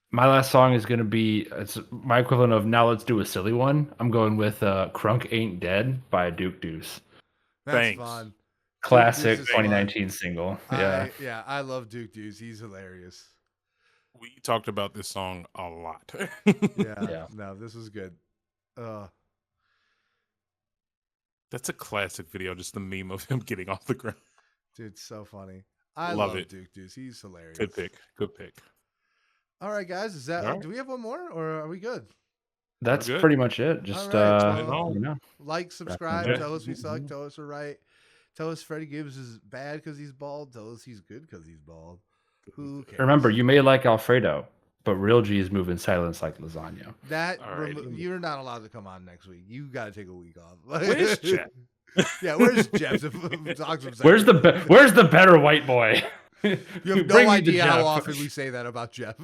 My last song is going to be, it's my equivalent of Now Let's Do a Silly One. I'm going with Crunk Ain't Dead by Duke Deuce. That's Thanks. fun. Classic Deuce is fun. 2019 single. Yeah. I love Duke Deuce. He's hilarious. We talked about this song a lot. Yeah. No, this is good. That's a classic video, just the meme of him getting off the ground. Dude, so funny. I Love love it. Duke Deuce. He's hilarious. Good pick. Good pick. All right, guys. Is that? All right. Do we have one more, or are we good? That's good. pretty much it. Just, right, you know. Like, subscribe. Yeah. Tell us we suck. Tell us we're right. Tell us Freddie Gibbs is bad because he's bald. Tell us he's good because he's bald. Who cares? Remember, you may like Alfredo, but real G's move in silence like lasagna. that All right. you're not allowed to come on next week. You got to take a week off. Where's Jeff? Yeah, where's Jeff? Where's the better white boy? You have Bring no me the idea how Jeff. often we say that about Jeff.